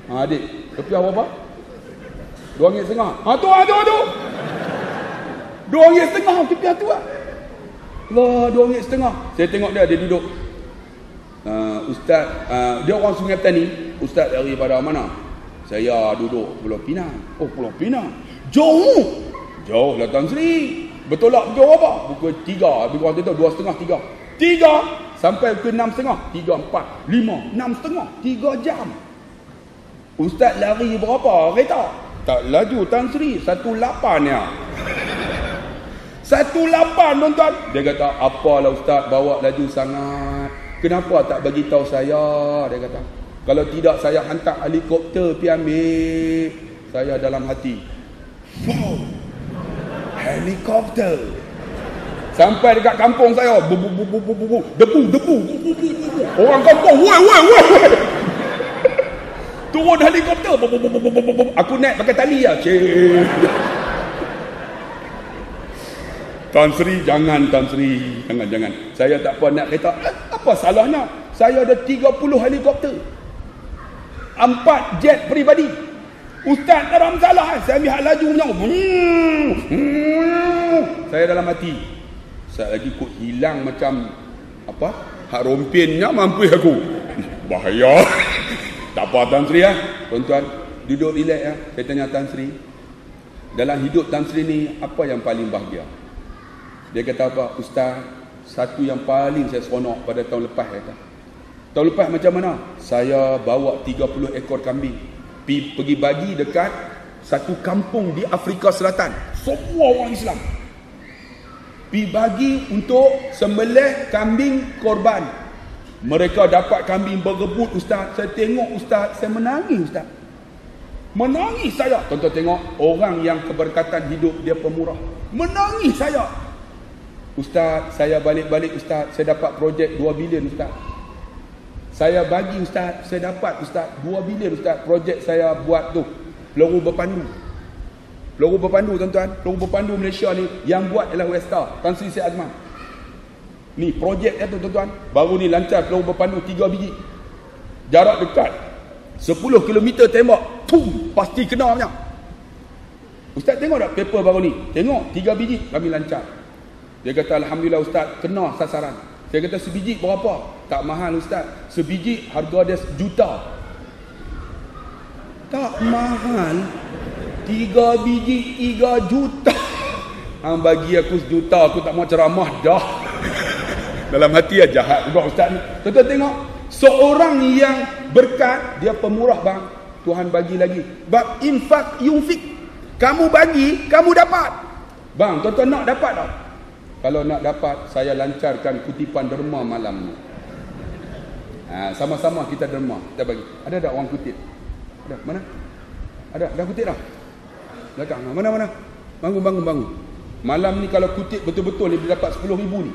Adik, kepiah berapa? RM2.5. Tu. RM2.5 kepiah tu lah. Lah RM2.5. Saya tengok dia duduk. Ustaz, dia orang Sungai Petani. Ustaz daripada mana? Saya duduk Pulau Pinang. Oh, Pulau Pinang. Jauh lah Tan Sri. Betul tak jauh apa? Pukul 3. Habis orang tu 2.30, 3 sampai pukul 6.30, 3, 4, 5, 6.30, 3 jam. Ustaz lari berapa kereta? Tak laju Tan Sri, 18 ya. 18 tuan-tuan. Dia kata, apalah Ustaz bawa laju sangat. Kenapa tak bagi tahu saya? Dia kata, kalau tidak saya hantar helikopter pergi ambil. Saya dalam hati, wow, helikopter. Sampai dekat kampung saya, debu. Orang kampung, woi. Turun helikopter. Aku naik pakai tali lah. Tan Sri, jangan. Saya tak apa nak kereta. Apa salahnya? Saya ada 30 helikopter. 4 jet peribadi. Ustaz tak ada masalah. Saya ambil hak laju punya. Saya dalam hati, saat lagi kok hilang macam apa? Hak rompinnya mampu aku. Bahaya. Tak apa Tan Sri tuan-tuan, duduk relax Saya tanya Tan Sri, dalam hidup Tan Sri ni apa yang paling bahagia? Dia kata apa? Ustaz, satu yang paling saya seronok pada tahun lepas Tahun lepas macam mana? Saya bawa 30 ekor kambing pergi bagi dekat satu kampung di Afrika Selatan. Semua orang Islam pergi bagi untuk sembelih kambing korban. Mereka dapat kambing berebut Ustaz. Saya tengok Ustaz, saya menangis Ustaz. Menangis saya. Tuan-tuan tengok, orang yang keberkatan hidup dia pemurah. Menangis saya. Ustaz, saya balik-balik Ustaz, saya dapat projek 2 bilion Ustaz. Saya bagi Ustaz, saya dapat Ustaz 2 bilion Ustaz. Projek saya buat tu, peluru berpandu. Peluru berpandu tuan-tuan, peluru berpandu Malaysia ni yang buat ialah Westar, Tan Sri Syed Azman. Ni projek dia tu tuan-tuan. Baru ni lancar peluru berpandu 3 biji. Jarak dekat 10 km tembak, pasti kena punya. Ustaz tengok tak paper baru ni? Tengok 3 biji kami lancar. Dia kata alhamdulillah Ustaz, kena sasaran. Saya kata sebiji berapa? Tak mahal Ustaz. Sebiji harga dia $1 tak mahal. 3 biji 3 juta. Hang bagi aku $1, aku tak mau ceramah dah. Dalam hati jahat juga Ustaz ni. Tuan-tuan tengok, seorang yang berkat, dia pemurah bang. Tuhan bagi lagi. Bab infak yunfik. Kamu bagi, kamu dapat. Bang, tuan-tuan nak dapat tak? Kalau nak dapat, saya lancarkan kutipan derma malam ni. Sama-sama kita derma. Kita bagi. Ada tak orang kutip? Ada? Mana? Ada? Dah kutip dah? Belakang. Mana? Bangun. Malam ni kalau kutip betul-betul dia dapat 10,000 ni.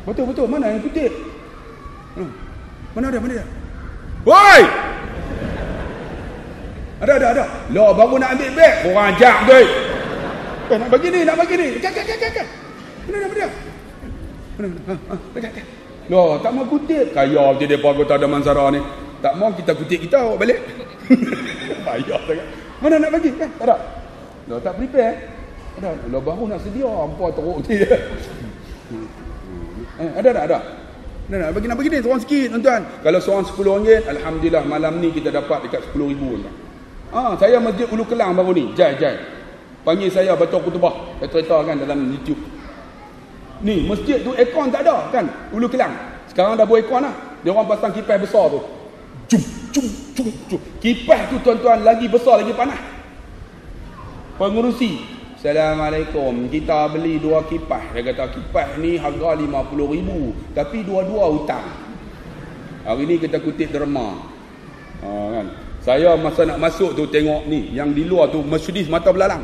Betul-betul. Mana yang kutip? Mana ada? Woi! Ada. Lah baru nak ambil beg. Korang ajak tu. Nak bagi ni. Kak. Mana dia? Mana? Loh, tak mau kutip. Kaya je dia anggota Damansara Mansara ni. Tak mau kita kutip kita awak balik. Payah sangat. Mana nak bagi? Tak ada. Loh, tak prepare. Ada. Loh, baru nak sedia. Ampun teruk ni. Ada. Nak bagi ni seorang sikit tuan-tuan. Kalau seorang RM10, alhamdulillah malam ni kita dapat dekat 10,000 tuan. Saya Masjid Ulu Kelang baru ni. Jai. Panggil saya baca khutbah. Saya cerita kan dalam YouTube. Ni masjid tu aircon tak ada kan, Ulu Kelang. Sekarang dah buat aircon lah. Dia orang pasang kipas besar tu. Cum. Kipas tu tuan-tuan lagi besar lagi panas. Pengurusi, Assalamualaikum, kita beli 2 kipas. Dia kata kipas ni harga 50,000, tapi dua-dua hutang. Hari ni kita kutip derma. Kan. Saya masa nak masuk tu tengok ni, yang di luar tu Mercedes mata belalang,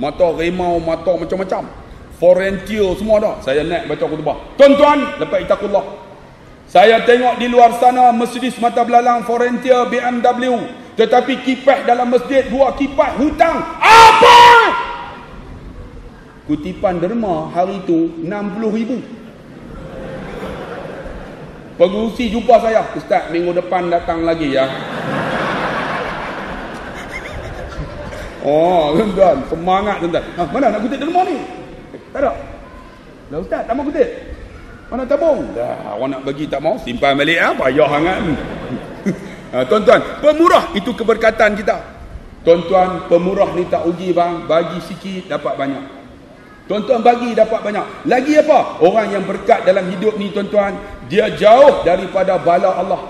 mata rimau, mata macam-macam, Frontier semua dah. Saya naik baca khutbah, tuan-tuan, lepas itakullah, saya tengok di luar sana Mercedes mata belalang, Frontier, BMW, tetapi kipas dalam masjid 2 kipas hutang. Apa? Kutipan derma hari tu 60,000. Pengurusi jumpa saya, Ustaz, minggu depan datang lagi ya. Oh, tuan-tuan, semangat tuan-tuan. Mana nak kutip derma ni? Tak ada. Lah Ustaz, tak mau kutip. Mana tabung? Dah, orang nak bagi tak mau, simpan balik payah sangat. Tuan-tuan, pemurah itu keberkatan kita. Tuan-tuan, pemurah ni tak uji bang, bagi sikit dapat banyak. Tuan-tuan bagi dapat banyak. Lagi apa? Orang yang berkat dalam hidup ni tuan-tuan, dia jauh daripada bala Allah.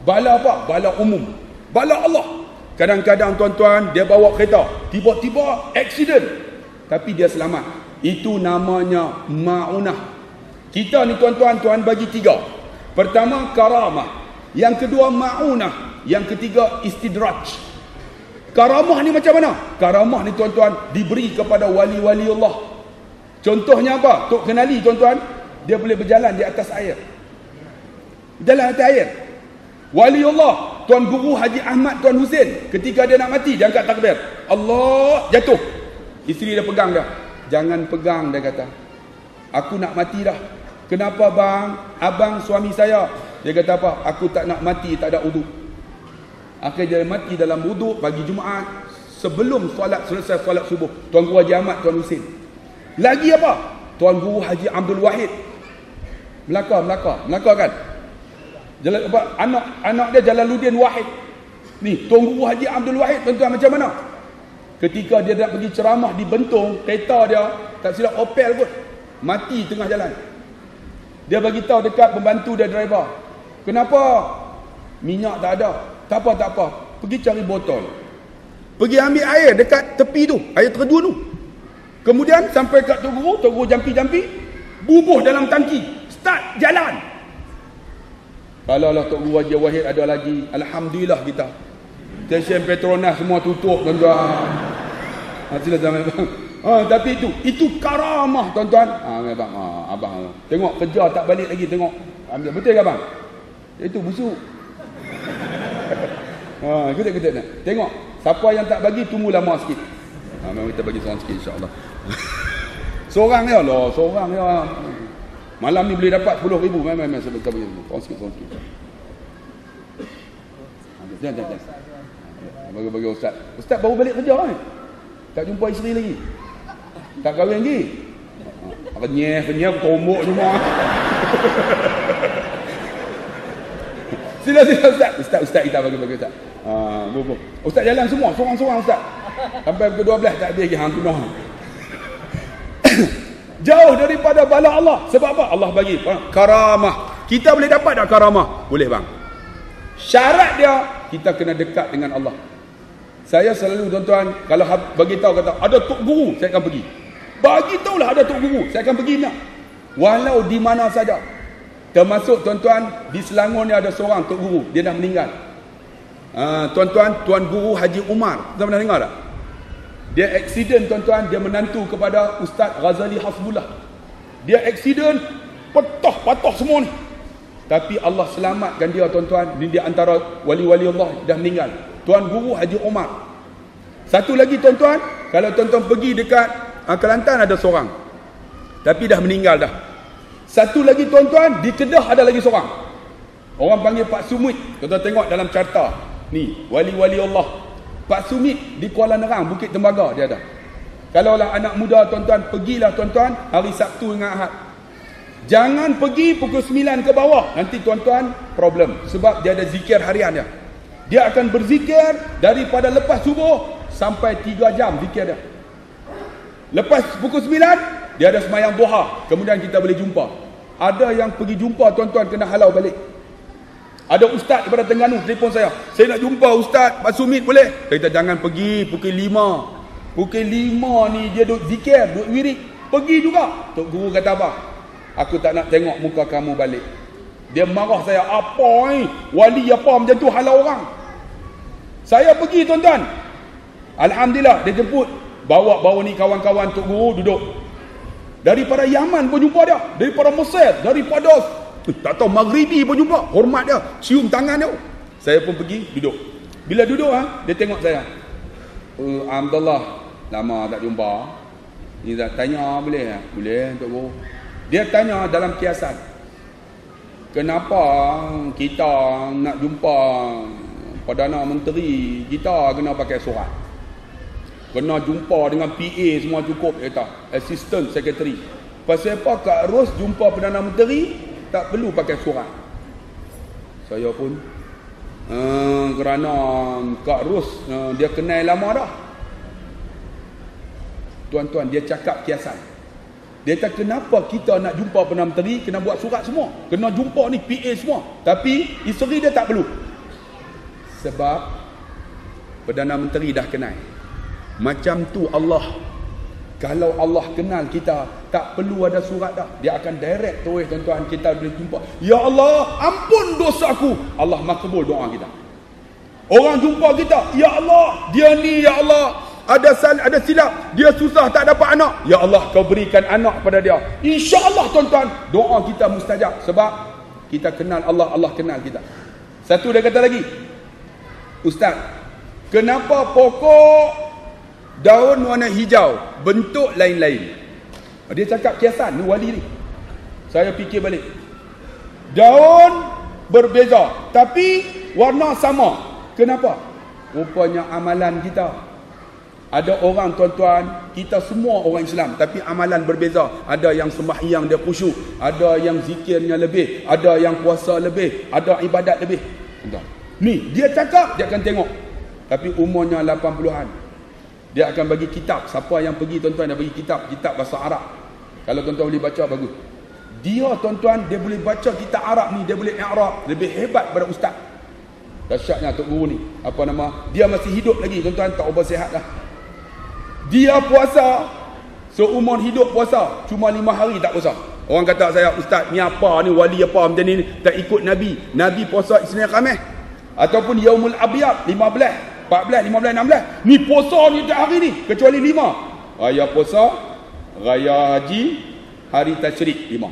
Bala apa? Bala umum. Bala Allah. Kadang-kadang tuan-tuan, dia bawa kereta, tiba-tiba accident, tapi dia selamat. Itu namanya ma'unah. Kita ni tuan-tuan, Tuhan bagi 3. Pertama, karamah. Yang kedua, ma'unah. Yang ketiga, istidraj. Karamah ni macam mana? Karamah ni tuan-tuan diberi kepada wali-wali Allah. Contohnya apa? Tok kenali tuan-tuan, dia boleh berjalan di atas air. Berjalan atas air. Wali Allah, Tuan Guru Haji Ahmad Tuan Husin, ketika dia nak mati, dia angkat takbir, Allah, jatuh. Isteri dia pegang dah. Jangan pegang, dia kata. Aku nak mati dah. Kenapa bang? Abang suami saya. Dia kata apa? Aku tak nak mati tak ada uduk. Akhirnya dia mati dalam wuduk pagi Jumaat, sebelum selesai solat subuh. Tuan Guru Haji Ahmad Tuan Husin. Lagi apa? Tuan Guru Haji Abdul Wahid. Melaka kan? Anak dia Jalaluddin Wahid. Ni Tuan Guru Haji Abdul Wahid tuan-tuan macam mana? Ketika dia nak pergi ceramah di Bentong, kereta dia tak silap Opel kot, mati tengah jalan. Dia bagi tahu dekat pembantu dia driver, kenapa? Minyak tak ada. Tak apa, pergi cari botol, pergi ambil air dekat tepi tu, air terjun tu. Kemudian sampai kat Tuan Guru jampi-jampi, bubuh dalam tangki, start jalan. Kalau lah Tok Guru Haji Wahid ada lagi, alhamdulillah kita. Stesen Petronas semua tutup tuan-tuan. Silakan bang. Tapi itu karamah tuan-tuan. Bang, abang tengok kerja tak balik lagi, tengok. Ambil betul ke bang? Itu busuk. Kita nak. Tengok, siapa yang tak bagi tunggu lama sikit. Memang kita bagi seorang sikit insya-Allah. Seorang ya Allah, seorang ya. Malam ni boleh dapat 10,000 memang sebab bagi seorang sikit. Jangan. Bagi ustaz. Ustaz baru balik kerja kan? Tak jumpa isteri lagi. Tak kahwin lagi. Renyah tombok semua. Sila ustaz kita bagi ustaz. Ustaz jalan semua seorang-seorang ustaz. Sampai pukul 12 tak habis lagi hang tunah. Jauh daripada bala Allah. Sebab apa? Allah bagi karamah. Kita boleh dapat tak karamah? Boleh bang. Syarat dia kita kena dekat dengan Allah. Saya selalu tuan-tuan, kalau bagi tahu kata ada Tok Guru, saya akan pergi. Bagi tahulah ada Tok Guru, saya akan pergi nak. Walau di mana saja. Termasuk tuan-tuan, di Selangor ni ada seorang Tok Guru, dia dah meninggal. Tuan-tuan, Tuan Guru Haji Umar, tuan pernah dengar tak? Dia aksiden tuan-tuan, dia menantu kepada Ustaz Ghazali Hasbullah. Dia aksiden, patah semua ni. Tapi Allah selamatkan dia tuan-tuan. Dia antara wali-wali Allah, dah meninggal. Tuan Guru Haji Umar. Satu lagi tuan-tuan, kalau tuan-tuan pergi dekat Kelantan ada seorang, tapi dah meninggal dah. Satu lagi tuan-tuan, di Kedah ada lagi seorang. Orang panggil Pak Sumit. Tuan-tuan tengok dalam carta. Ni, wali-wali Allah. Pak Sumit di Kuala Nerang, Bukit Tembaga dia ada. Kalaulah anak muda tuan-tuan, pergilah tuan-tuan hari Sabtu dengan Ahad. Jangan pergi pukul 9 ke bawah. Nanti tuan-tuan problem. Sebab dia ada zikir harian dia. Dia akan berzikir daripada lepas subuh sampai 3 jam zikir dia. Lepas pukul 9, dia ada semayang duha. Kemudian kita boleh jumpa. Ada yang pergi jumpa tuan-tuan kena halau balik. Ada ustaz daripada Terengganu telefon saya. Saya nak jumpa ustaz Pak Sumit boleh? Kita jangan pergi pukul 5. Pukul 5 ni dia duduk zikir, duduk wirid. Pergi juga. Tok Guru kata apa? Aku tak nak tengok muka kamu balik. Dia marah saya. Apa ni? Wali apa macam tu halau orang? Saya pergi tuan-tuan. Alhamdulillah dia jemput. Bawa ni kawan-kawan Tok Guru duduk. Daripada Yaman pun jumpa dia. Daripada Mesir. Daripada tak tahu Maghribi pun jumpa. Hormat dia. Cium tangan dia. Saya pun pergi duduk. Bila duduk dia tengok saya. Alhamdulillah. Lama tak jumpa. Ni tak tanya boleh tak? Boleh Tok Guru. Dia tanya dalam kiasan. Kenapa kita nak jumpa Perdana Menteri kita kena pakai surat? Kena jumpa dengan PA semua cukup kata. Assistant Secretary. Pasal apa Kak Ros jumpa Perdana Menteri tak perlu pakai surat? Saya pun kerana Kak Ros dia kenal lama dah. Tuan-tuan, dia cakap kiasan. Dia kata kenapa kita nak jumpa Perdana Menteri kena buat surat semua, kena jumpa ni PA semua, tapi isteri dia tak perlu. Sebab Perdana Menteri dah kenal. Macam tu Allah. Kalau Allah kenal kita, tak perlu ada surat dah. Dia akan direct terus tuan-tuan, kita boleh jumpa. Ya Allah, ampun dosaku. Allah makbul doa kita. Orang jumpa kita, ya Allah, dia ni ya Allah ada silap, dia susah tak dapat anak. Ya Allah, kau berikan anak pada dia. InsyaAllah tuan-tuan, doa kita mustajab. Sebab kita kenal Allah, Allah kenal kita. Satu dia kata lagi, Ustaz, kenapa pokok daun warna hijau bentuk lain-lain? Dia cakap kiasan, ni wali ni. Saya fikir balik. Daun berbeza tapi warna sama. Kenapa? Rupanya amalan kita. Ada orang tuan-tuan, kita semua orang Islam tapi amalan berbeza. Ada yang sembahyang dia khusyuk, ada yang zikirnya lebih, ada yang puasa lebih, ada ibadat lebih. Tuan-tuan, ni dia cakap, dia akan tengok. Tapi umurnya 80-an. Dia akan bagi kitab. Siapa yang pergi tuan-tuan, dia bagi kitab bahasa Arab. Kalau tuan-tuan boleh baca, bagus. Dia tuan-tuan, dia boleh baca kitab Arab ni, dia boleh i'rab, lebih hebat daripada ustaz. Dahsyatnya Tok Guru ni. Apa nama? Dia masih hidup lagi tuan-tuan, tak ubah sihat dah. Dia puasa, seumur hidup puasa, cuma 5 hari tak puasa. Orang kata saya, Ustaz, ni apa ni, wali apa macam ni, tak ikut Nabi. Nabi puasa Isnin Khamis. Ataupun Yaumul Abyad, 15, 14, 15, 16. Ni puasa ni tak hari ni, kecuali 5. Raya puasa, Raya Haji, Hari Tasyrik, 5.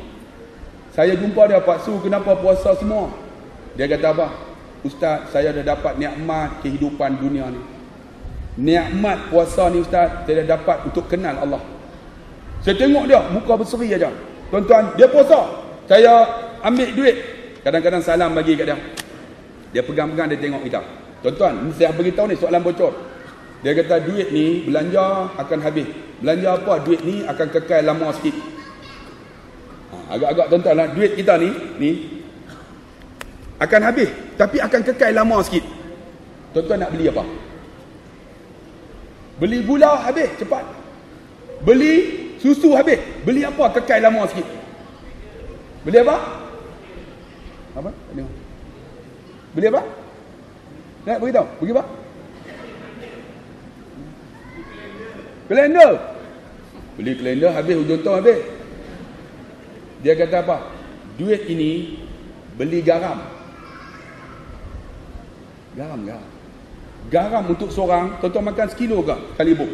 Saya jumpa dia, Pak Su, kenapa puasa semua? Dia kata apa? Ustaz, saya dah dapat nikmat kehidupan dunia ni. Nikmat puasa ni Ustaz, saya dah dapat untuk kenal Allah. Saya tengok dia, muka berseri aja. Tuan-tuan, dia puasa. Saya ambil duit. Kadang-kadang salam bagi kat dia. Dia pegang-pegang, dia tengok kita. Tuan-tuan, saya beritahu ni soalan bocor. Dia kata duit ni belanja akan habis. Belanja apa? Duit ni akan kekal lama sikit. Agak-agak tuan-tuan lah, duit kita ni akan habis, tapi akan kekal lama sikit. Tuan-tuan nak beli apa? Beli gula habis cepat. Beli susu habis. Beli apa kekal lama sikit? Beli apa? Apa? Beli apa? Nak beritahu? Beli apa? Kalender. Beli kalender habis, hujung tahun habis. Dia kata apa? Duit ini beli garam. Garam untuk seorang, tuan-tuan makan sekilo ke kali buk?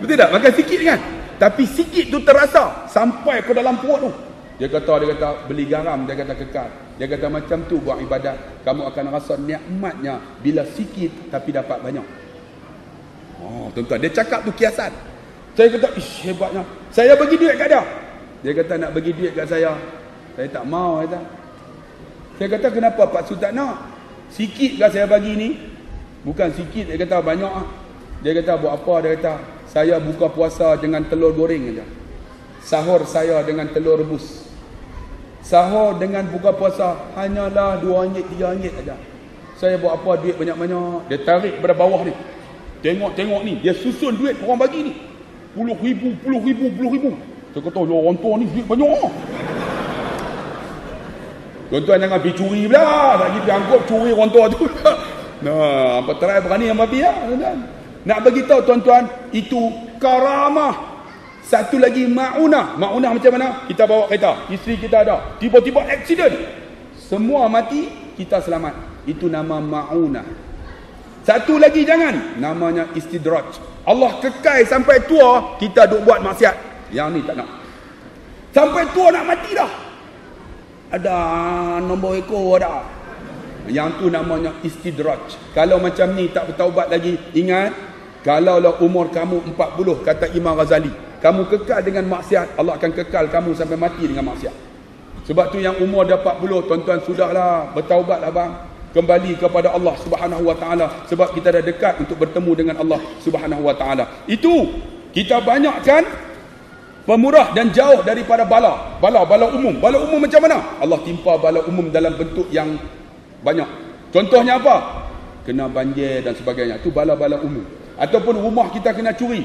Betul tak? Makan sikit kan? Tapi sikit tu terasa sampai ke dalam perut tu. Dia kata beli garam, dia kata kekal. Dia kata macam tu buat ibadat, kamu akan rasa nikmatnya bila sikit tapi dapat banyak. Oh, tuan-tuan, dia cakap tu kiasan. Saya kata, ish, hebatnya. Saya bagi duit kat dia. Dia kata nak bagi duit kat saya. Saya tak mau, kata. Saya kata, kenapa Pak Su tak nak? Sikit lah saya bagi ni. Bukan sikit, dia kata banyak lah. Dia kata buat apa? Dia kata saya buka puasa dengan telur goreng aja. Sahur saya dengan telur rebus. Sahur dengan buka puasa hanyalah RM2, RM3 aja. Saya buat apa duit banyak-banyak? Dia tarik pada bawah ni. Tengok ni, dia susun duit orang bagi ni. Puluh ribu. Saya kata orang tua ni duit banyak. Tuan-tuan jangan pergi curi pula. Tak pergi angkut curi orang tua tu. Nah, apa try berani yang babi lah, tuan-tuan. Nak bagi tahu tuan-tuan, itu karamah. Satu lagi ma'unah. Ma'unah macam mana? Kita bawa kereta, isteri kita ada, tiba-tiba aksiden, semua mati, kita selamat. Itu nama ma'unah. Satu lagi jangan, namanya istidraj. Allah kekal sampai tua, kita duk buat maksiat. Yang ni tak nak. Sampai tua nak mati dah. Ada nombor ekor ada. Yang tu namanya istidraj. Kalau macam ni tak bertaubat lagi, ingat, kalaulah umur kamu 40, kata Imam Ghazali, kamu kekal dengan maksiat, Allah akan kekal kamu sampai mati dengan maksiat. Sebab tu yang umur dah 40, tuan-tuan sudahlah, bertaubatlah bang. Kembali kepada Allah Subhanahu Wa Taala, sebab kita dah dekat untuk bertemu dengan Allah Subhanahu Wa Taala. Itu kita banyakkan pemurah dan jauh daripada bala umum. Bala umum macam mana? Allah timpa bala umum dalam bentuk yang banyak. Contohnya apa? Kena banjir dan sebagainya. Itu bala-bala umum. Ataupun rumah kita kena curi,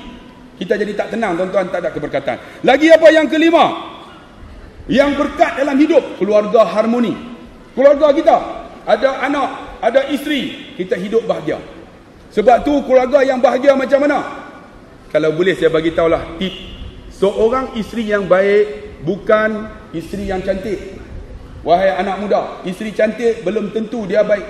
kita jadi tak tenang, tuan-tuan, tak ada keberkatan. Lagi apa yang kelima? Yang berkat dalam hidup, keluarga harmoni. Keluarga kita ada anak, ada isteri, kita hidup bahagia. Sebab tu keluarga yang bahagia macam mana? Kalau boleh saya bagi tahulah tip. Seorang isteri yang baik bukan isteri yang cantik. Wahai anak muda, isteri cantik belum tentu dia baik.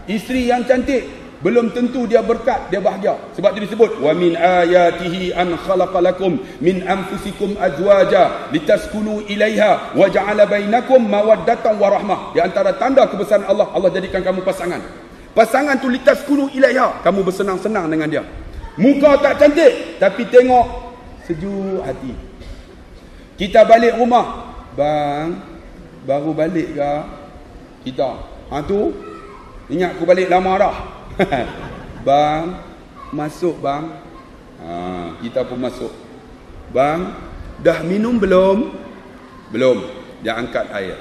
Isteri yang cantik belum tentu dia berkat, dia bahagia. Sebab itu disebut wa min ayatihi an khalaqalakum min anfusikum azwaja litaskunu ilaiha wa ja'ala bainakum mawaddatan wa rahmah. Di antara tanda kebesaran Allah, Allah jadikan kamu pasangan. Pasangan tu litaskunu ilaiha, kamu bersenang-senang dengan dia. Muka tak cantik tapi tengok sejuk hati. Kita balik rumah, bang, baru balik ke kita? Tu ingat aku balik lama dah. Bang, masuk bang. Kita pun masuk. Bang, dah minum belum? Belum. Dia angkat air.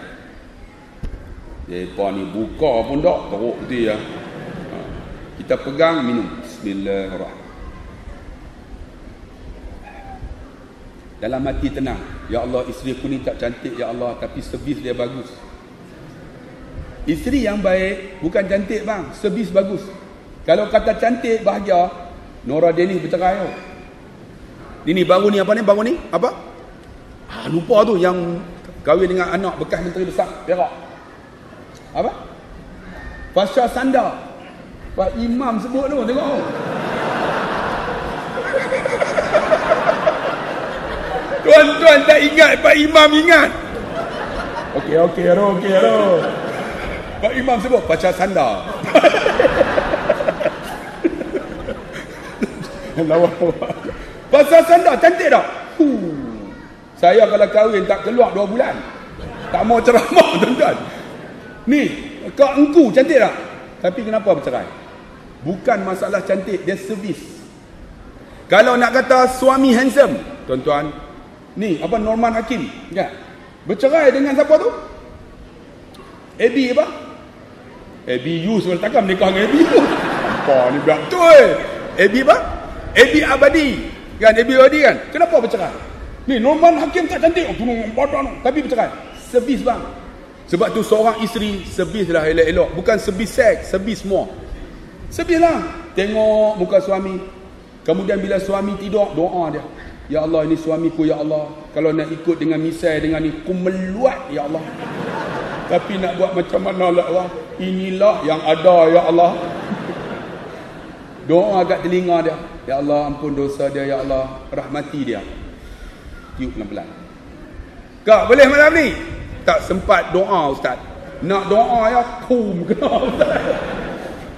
Depa ni buka pun tak, teruk dia. Kita pegang, minum. Bismillahirrahmanirrahim. Dalam hati tenang. Ya Allah, isteri aku ni tak cantik ya Allah, tapi servis dia bagus. Isteri yang baik bukan cantik bang, servis bagus. Kalau kata cantik, bahagia, Nora Denis bercerai. Ini baru ni apa ni? Baru ni apa? Lupa tu yang kahwin dengan anak bekas menteri besar Perak. Apa? Pasha Sanda. Pak Imam sebut tu, tengok. Tuan-tuan tak ingat, Pak Imam ingat. Okey. Pak Imam sebut Pasha Sanda. Pasal Sanda cantik tak? Saya kalau kahwin tak keluar 2 bulan. Tak mau ceramah, tuan-tuan. Ni, kak engku cantik tak? Tapi kenapa bercerai? Bukan masalah cantik, dia servis. Kalau nak kata suami handsome, tuan-tuan, ni apa Norman Hakim, kan? Bercerai dengan siapa tu? Abby apa? Abby Yus, takkan menikah dengan Abby Yus. Apa ni betul? Abby apa? Abby Abadi. Kan Abby Abadi kan? Kenapa bercerai? Ni Norman Hakim tak cantik, tolong badan tapi bercerai. Servis bang. Sebab tu seorang isteri servislah elok-elok, bukan servis seks, servis semua. Servislah. Tengok muka suami. Kemudian bila suami tidur, doa dia. Ya Allah, ini suamiku ya Allah. Kalau nak ikut dengan misai dengan ni, ku meluat ya Allah. Tapi nak buat macam mana lah Allah? Inilah yang ada ya Allah. Doa kat telinga dia. Ya Allah, ampun dosa dia ya Allah, rahmati dia. Tiup pelan-pelan. Kak, boleh malam ni? Tak sempat doa ustaz. Nak doa ya, pum kena ustaz.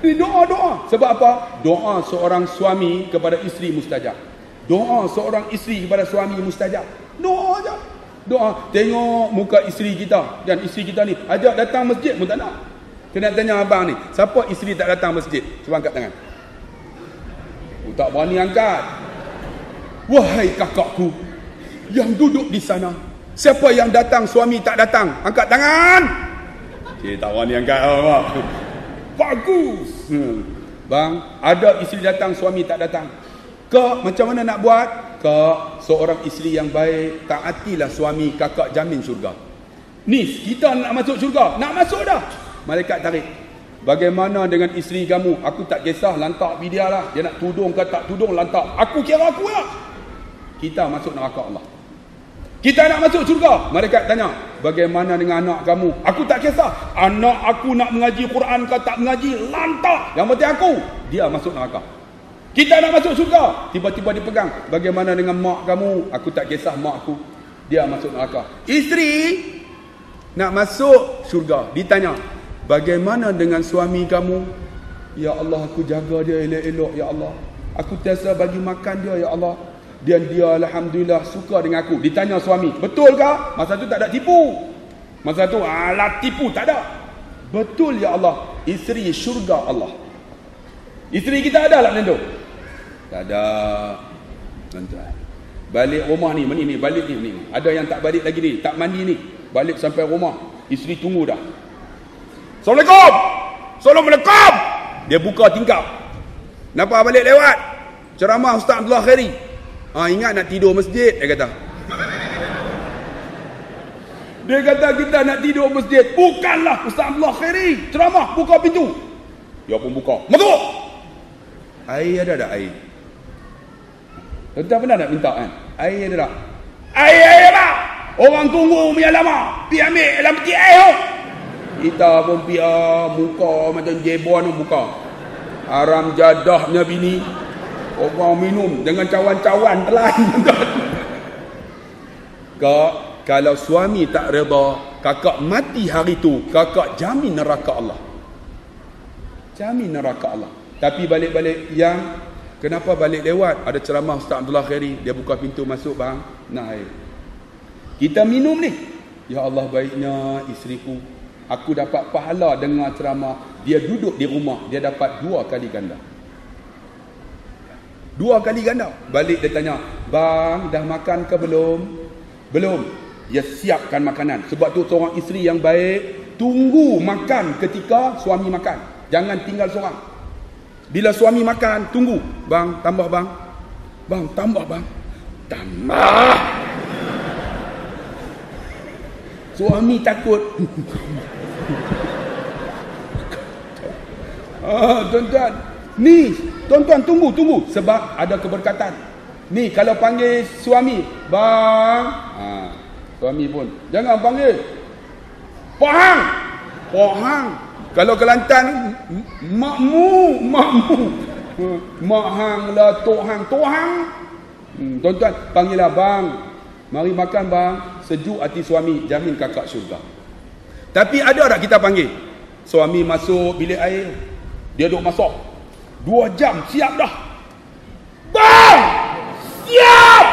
Ini doa-doa. Sebab apa? Doa seorang suami kepada isteri mustajab. Doa seorang isteri kepada suami mustajab. Doa aja. Doa. Tengok muka isteri kita. Dan isteri kita ni ajak datang masjid pun tak nak. Kena tanya abang ni, siapa isteri tak datang masjid? Cuba angkat tangan. Tak berani angkat. Wahai kakakku yang duduk di sana, siapa yang datang suami tak datang? Angkat tangan. Tak berani angkat. Bagus. Bang, ada isteri datang suami tak datang. Kak, macam mana nak buat? Kak, seorang isteri yang baik, taatilah suami, kakak jamin syurga. Ni, kita nak masuk syurga. Nak masuk dah. Malaikat tarik. Bagaimana dengan isteri kamu? Aku tak kisah, lantak dia lah. Dia nak tudung ke tak tudung, lantak. Aku kira aku lah. Kita masuk neraka Allah. Kita nak masuk syurga. Malaikat tanya, bagaimana dengan anak kamu? Aku tak kisah. Anak aku nak mengaji Quran ke tak mengaji, lantak. Yang penting aku, dia masuk neraka. Kita nak masuk syurga. Tiba-tiba dipegang. Bagaimana dengan mak kamu? Aku tak kisah mak aku. Dia masuk neraka. Isteri nak masuk syurga. Ditanya, bagaimana dengan suami kamu? Ya Allah, aku jaga dia elok-elok, ya Allah. Aku tiasa bagi makan dia, ya Allah. Dan dia alhamdulillah suka dengan aku. Ditanya suami, betul ke? Masa tu tak ada tipu. Masa tu alat tipu tak ada. Betul ya Allah, isteri syurga Allah. Isteri kita ada tak macam tu? Tak ada. Tuan-tuan, balik rumah ni, ni balik ni. Ada yang tak balik lagi ni, tak mandi ni. Balik sampai rumah, isteri tunggu dah. Assalamualaikum. Assalamualaikum. Dia buka tingkap. Nampak balik lewat ceramah Ustaz Abdullah Khairi. Ingat nak tidur masjid, dia kata. Dia kata kita nak tidur masjid. Bukanlah Ustaz Abdullah Khairi ceramah, buka pintu. Dia pun buka. Masuk. Air ada tak air? Tuan-tuan pernah nak minta kan? Air ada tak? Air apa? Orang tunggu punya lama. Pergi ambil dalam peti air. Kita pun pergi muka macam jebon buka. Haram jadahnya bini. Orang minum dengan cawan-cawan telan. Kak, kalau suami tak reda, kakak mati hari tu, kakak jamin neraka Allah. Jamin neraka Allah. Tapi balik-balik yang kenapa balik lewat? Ada ceramah Ustaz Abdullah Khairi, dia buka pintu masuk, bang, nak air. Kita minum ni. Ya Allah, baiknya isteriku. Aku dapat pahala dengar ceramah. Dia duduk di rumah, dia dapat 2 kali ganda. 2 kali ganda. Balik dia tanya, bang, dah makan ke belum? Belum. Dia siapkan makanan. Sebab tu seorang isteri yang baik, tunggu makan ketika suami makan. Jangan tinggal seorang. Bila suami makan, tunggu. Bang, tambah bang. Bang, tambah bang. Tambah. Suami takut. Tuan-tuan, ni, tuan-tuan tunggu. Sebab ada keberkatan. Ni, kalau panggil suami, bang. Suami pun, jangan panggil. Pak Hang. Kalau Kelantan, makmu. Mak Hang lah, Tok Hang. Tuan-tuan, panggillah bang. Mari makan bang. Sejuk hati suami, jamin kakak syurga. Tapi ada tak kita panggil? Suami masuk bilik air, dia duduk masak 2 jam, siap dah. Bang! Siap!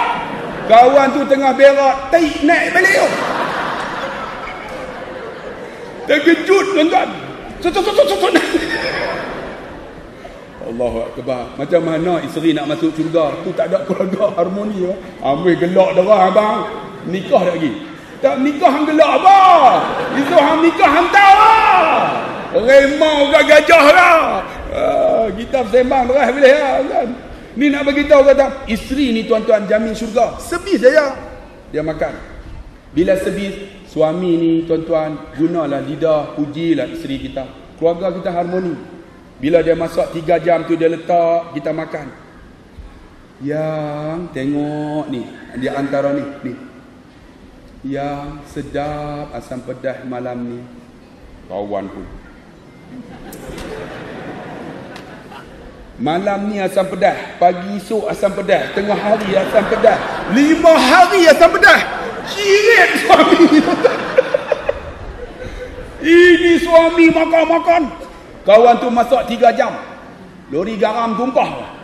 Kawan tu tengah berak, naik balik tu. Terkejut tuan-tuan. Allahu Akbar. Macam mana isteri nak masuk syurga? Tu tak ada keluarga harmoni. Ambil gelak darah abang. Nikah tak lagi? Tak nikah hang gelak abang. Itu hang nikah hantar lah. Remau ke gajah lah. Kita sembang terus boleh lah kan. Ni nak bagi tahu kata, isteri ni tuan-tuan jamin syurga. Sebis saja dia makan. Bila sebis, suami ni tuan-tuan gunalah lidah, pujilah isteri kita. Keluarga kita harmoni. Bila dia masak 3 jam tu dia letak, kita makan. Yang tengok ni, dia antara ni. Yang sedap asam pedas malam ni. Kawan pun. Malam ni asam pedas, pagi esok asam pedas, tengah hari asam pedas, 5 hari asam pedas. Cirit suami. Ini suami makan-makan. Kawan tu masak 3 jam. Lori garam tumpah.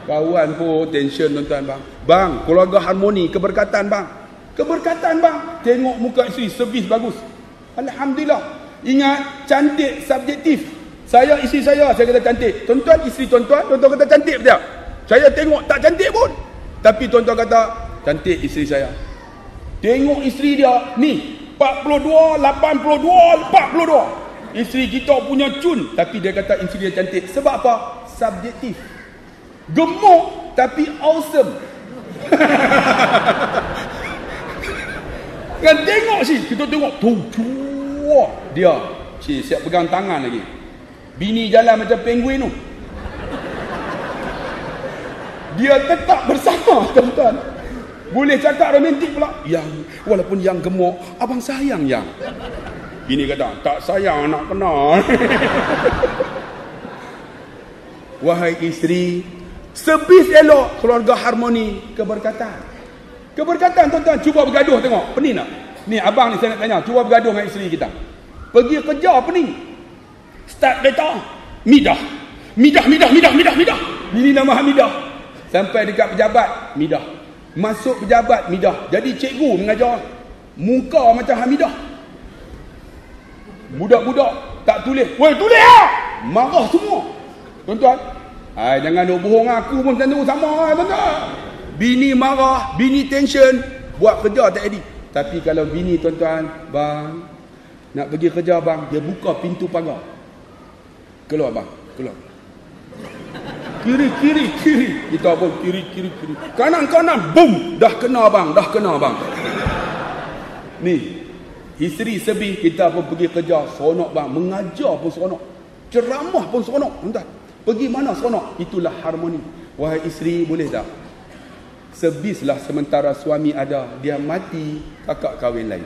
Kawan pun tension tuan-tuan bang. Bang, keluarga harmoni, keberkatan bang. Keberkatan bang. Tengok muka isteri, servis bagus. Alhamdulillah. Ingat, cantik subjektif. Saya, isteri saya kata cantik. Tuan-tuan, isteri tuan-tuan kata cantik betul. Saya tengok tak cantik pun. Tapi tuan-tuan kata, cantik isteri saya. Tengok isteri dia, ni, 42, 82, 42. Isteri kita punya cun. Tapi dia kata isteri dia cantik. Sebab apa? Subjektif. Gemuk, tapi awesome. Kan tengok sih. Kita tengok. Dia. Siap pegang tangan lagi. Bini jalan macam penguin tu. Dia tetap bersama tuan-tuan. Boleh cakap romantik pula. Yang, walaupun yang gemuk, abang sayang yang. Bini kata, tak sayang nak kenal. Wahai isteri, sebis elok keluarga harmoni, keberkatan. Keberkatan tuan-tuan, cuba bergaduh tengok. Pening tak? Ni abang ni saya nak tanya, cuba bergaduh dengan isteri kita. Pergi kerja pening. Start kereta, Midah. Ini nama Hamidah. Sampai dekat pejabat, Midah. Masuk pejabat, Midah. Jadi cikgu mengajar, muka macam Hamidah. Budak-budak tak tulis. Weh, tulis lah! Marah semua. Tuan-tuan, jangan duk bohong aku pun macam tu sama, tuan-tuan. Bini marah, bini tension, buat kerja tak edit. Tapi kalau bini, tuan-tuan, bang, nak pergi kerja bang, dia buka pintu pagar. Keluar bang, keluar. Kiri. Kita pun kiri. Kanan, boom. Dah kena bang. Ni, isteri sebih, kita pun pergi kerja, seronok bang. Mengajar pun seronok. Ceramah pun seronok, tuan-tuan. Pergi mana seronok? Itulah harmoni. Wahai isteri, boleh tak? Sebislah sementara suami ada, dia mati, kakak kahwin lain.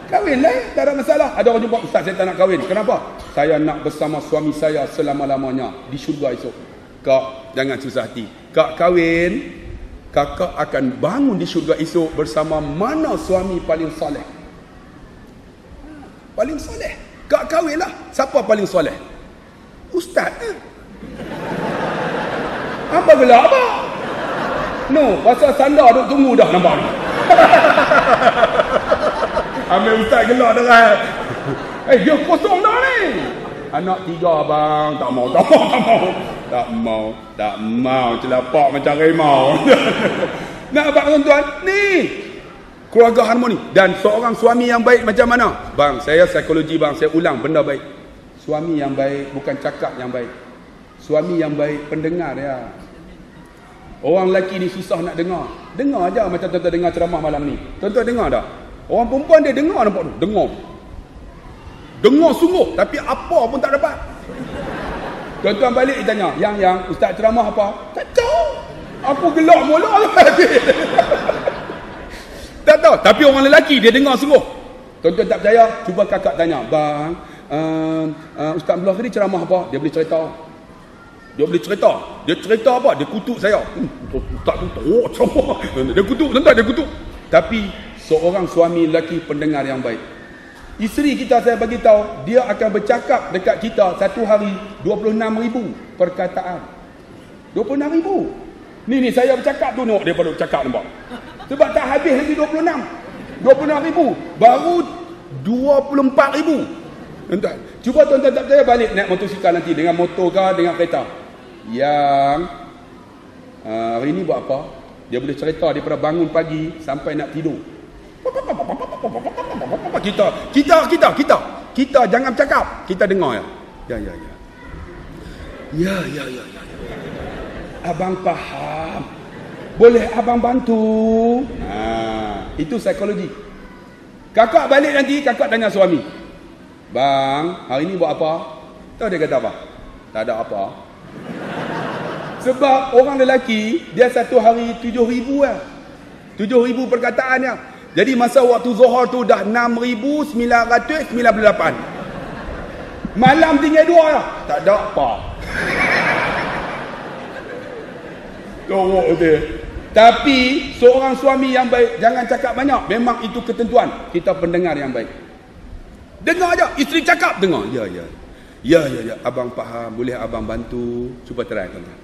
Kahwin lain, tak ada masalah. Ada orang jumpa, ustaz saya tak nak kahwin. Kenapa? Saya nak bersama suami saya selama-lamanya di syurga esok. Kak, jangan susah hati. Kak kahwin, kakak akan bangun di syurga esok bersama mana suami paling soleh. Paling soleh. Kak kahwinlah. Siapa paling soleh? Ustaz. Apa gelak apa? No, pasal sandar duk tunggu dah nampak ni. Ambil ustaz gelak dah. Dia kosong dah ni. Anak 3 bang, tak mau. Celapak macam harimau. Nak abang tuan-tuan, ni keluarga harmoni. Dan seorang suami yang baik macam mana? Bang, saya psikologi bang, saya ulang benda baik. Suami yang baik bukan cakap yang baik. Suami yang baik pendengar dia. Orang lelaki ni susah nak dengar. Dengar aja macam tuan-tuan dengar ceramah malam ni. Tuan-tuan dengar tak? Orang perempuan dia dengar nampak tu. Dengar sungguh, tapi apa pun tak dapat. Tuan-tuan balik dia tanya, yang ustaz ceramah apa? Tak tahu. Aku gelak mula lah. Tak tahu, tapi orang lelaki dia dengar sungguh. Tuan-tuan tak percaya, cuba kakak tanya, bang, ustaz Abdullah tadi ceramah apa? Dia boleh cerita. Dia cerita apa? Dia kutuk saya. Ustaz tu teruk ceramah. Dia kutuk, tuan-tuan, dia kutuk. Tapi seorang suami lelaki pendengar yang baik. Isteri kita, saya bagi tahu, dia akan bercakap dekat kita satu hari 26,000 perkataan. 26,000. Ni saya bercakap tu, nak dia baru bercakap nampak. Sebab tak habis lagi 26,000. Baru 24,000. Tuan-tuan, cuba tuan-tuan tak percaya balik naik motosikal nanti dengan motor ke dengan kereta. Yang hari ni buat apa? Dia boleh cerita daripada bangun pagi sampai nak tidur. Kita jangan bercakap, kita dengar ya. Ya. Abang faham. Boleh abang bantu? Itu psikologi. Kakak balik nanti, kakak tanya suami, bang, hari ni buat apa? Tahu dia kata apa? Tak ada apa. Sebab orang lelaki, dia satu hari 7,000 lah. 7,000 perkataan ya. Jadi masa waktu Zuhur tu dah 6,998. Malam tinggal 2 lah. Tak ada apa. Teruk dia. Tapi seorang suami yang baik jangan cakap banyak. Memang itu ketentuan. Kita pendengar yang baik. Dengar aja. Isteri cakap dengar. Ya. Abang faham. Boleh abang bantu. Cuba try tuan-tuan.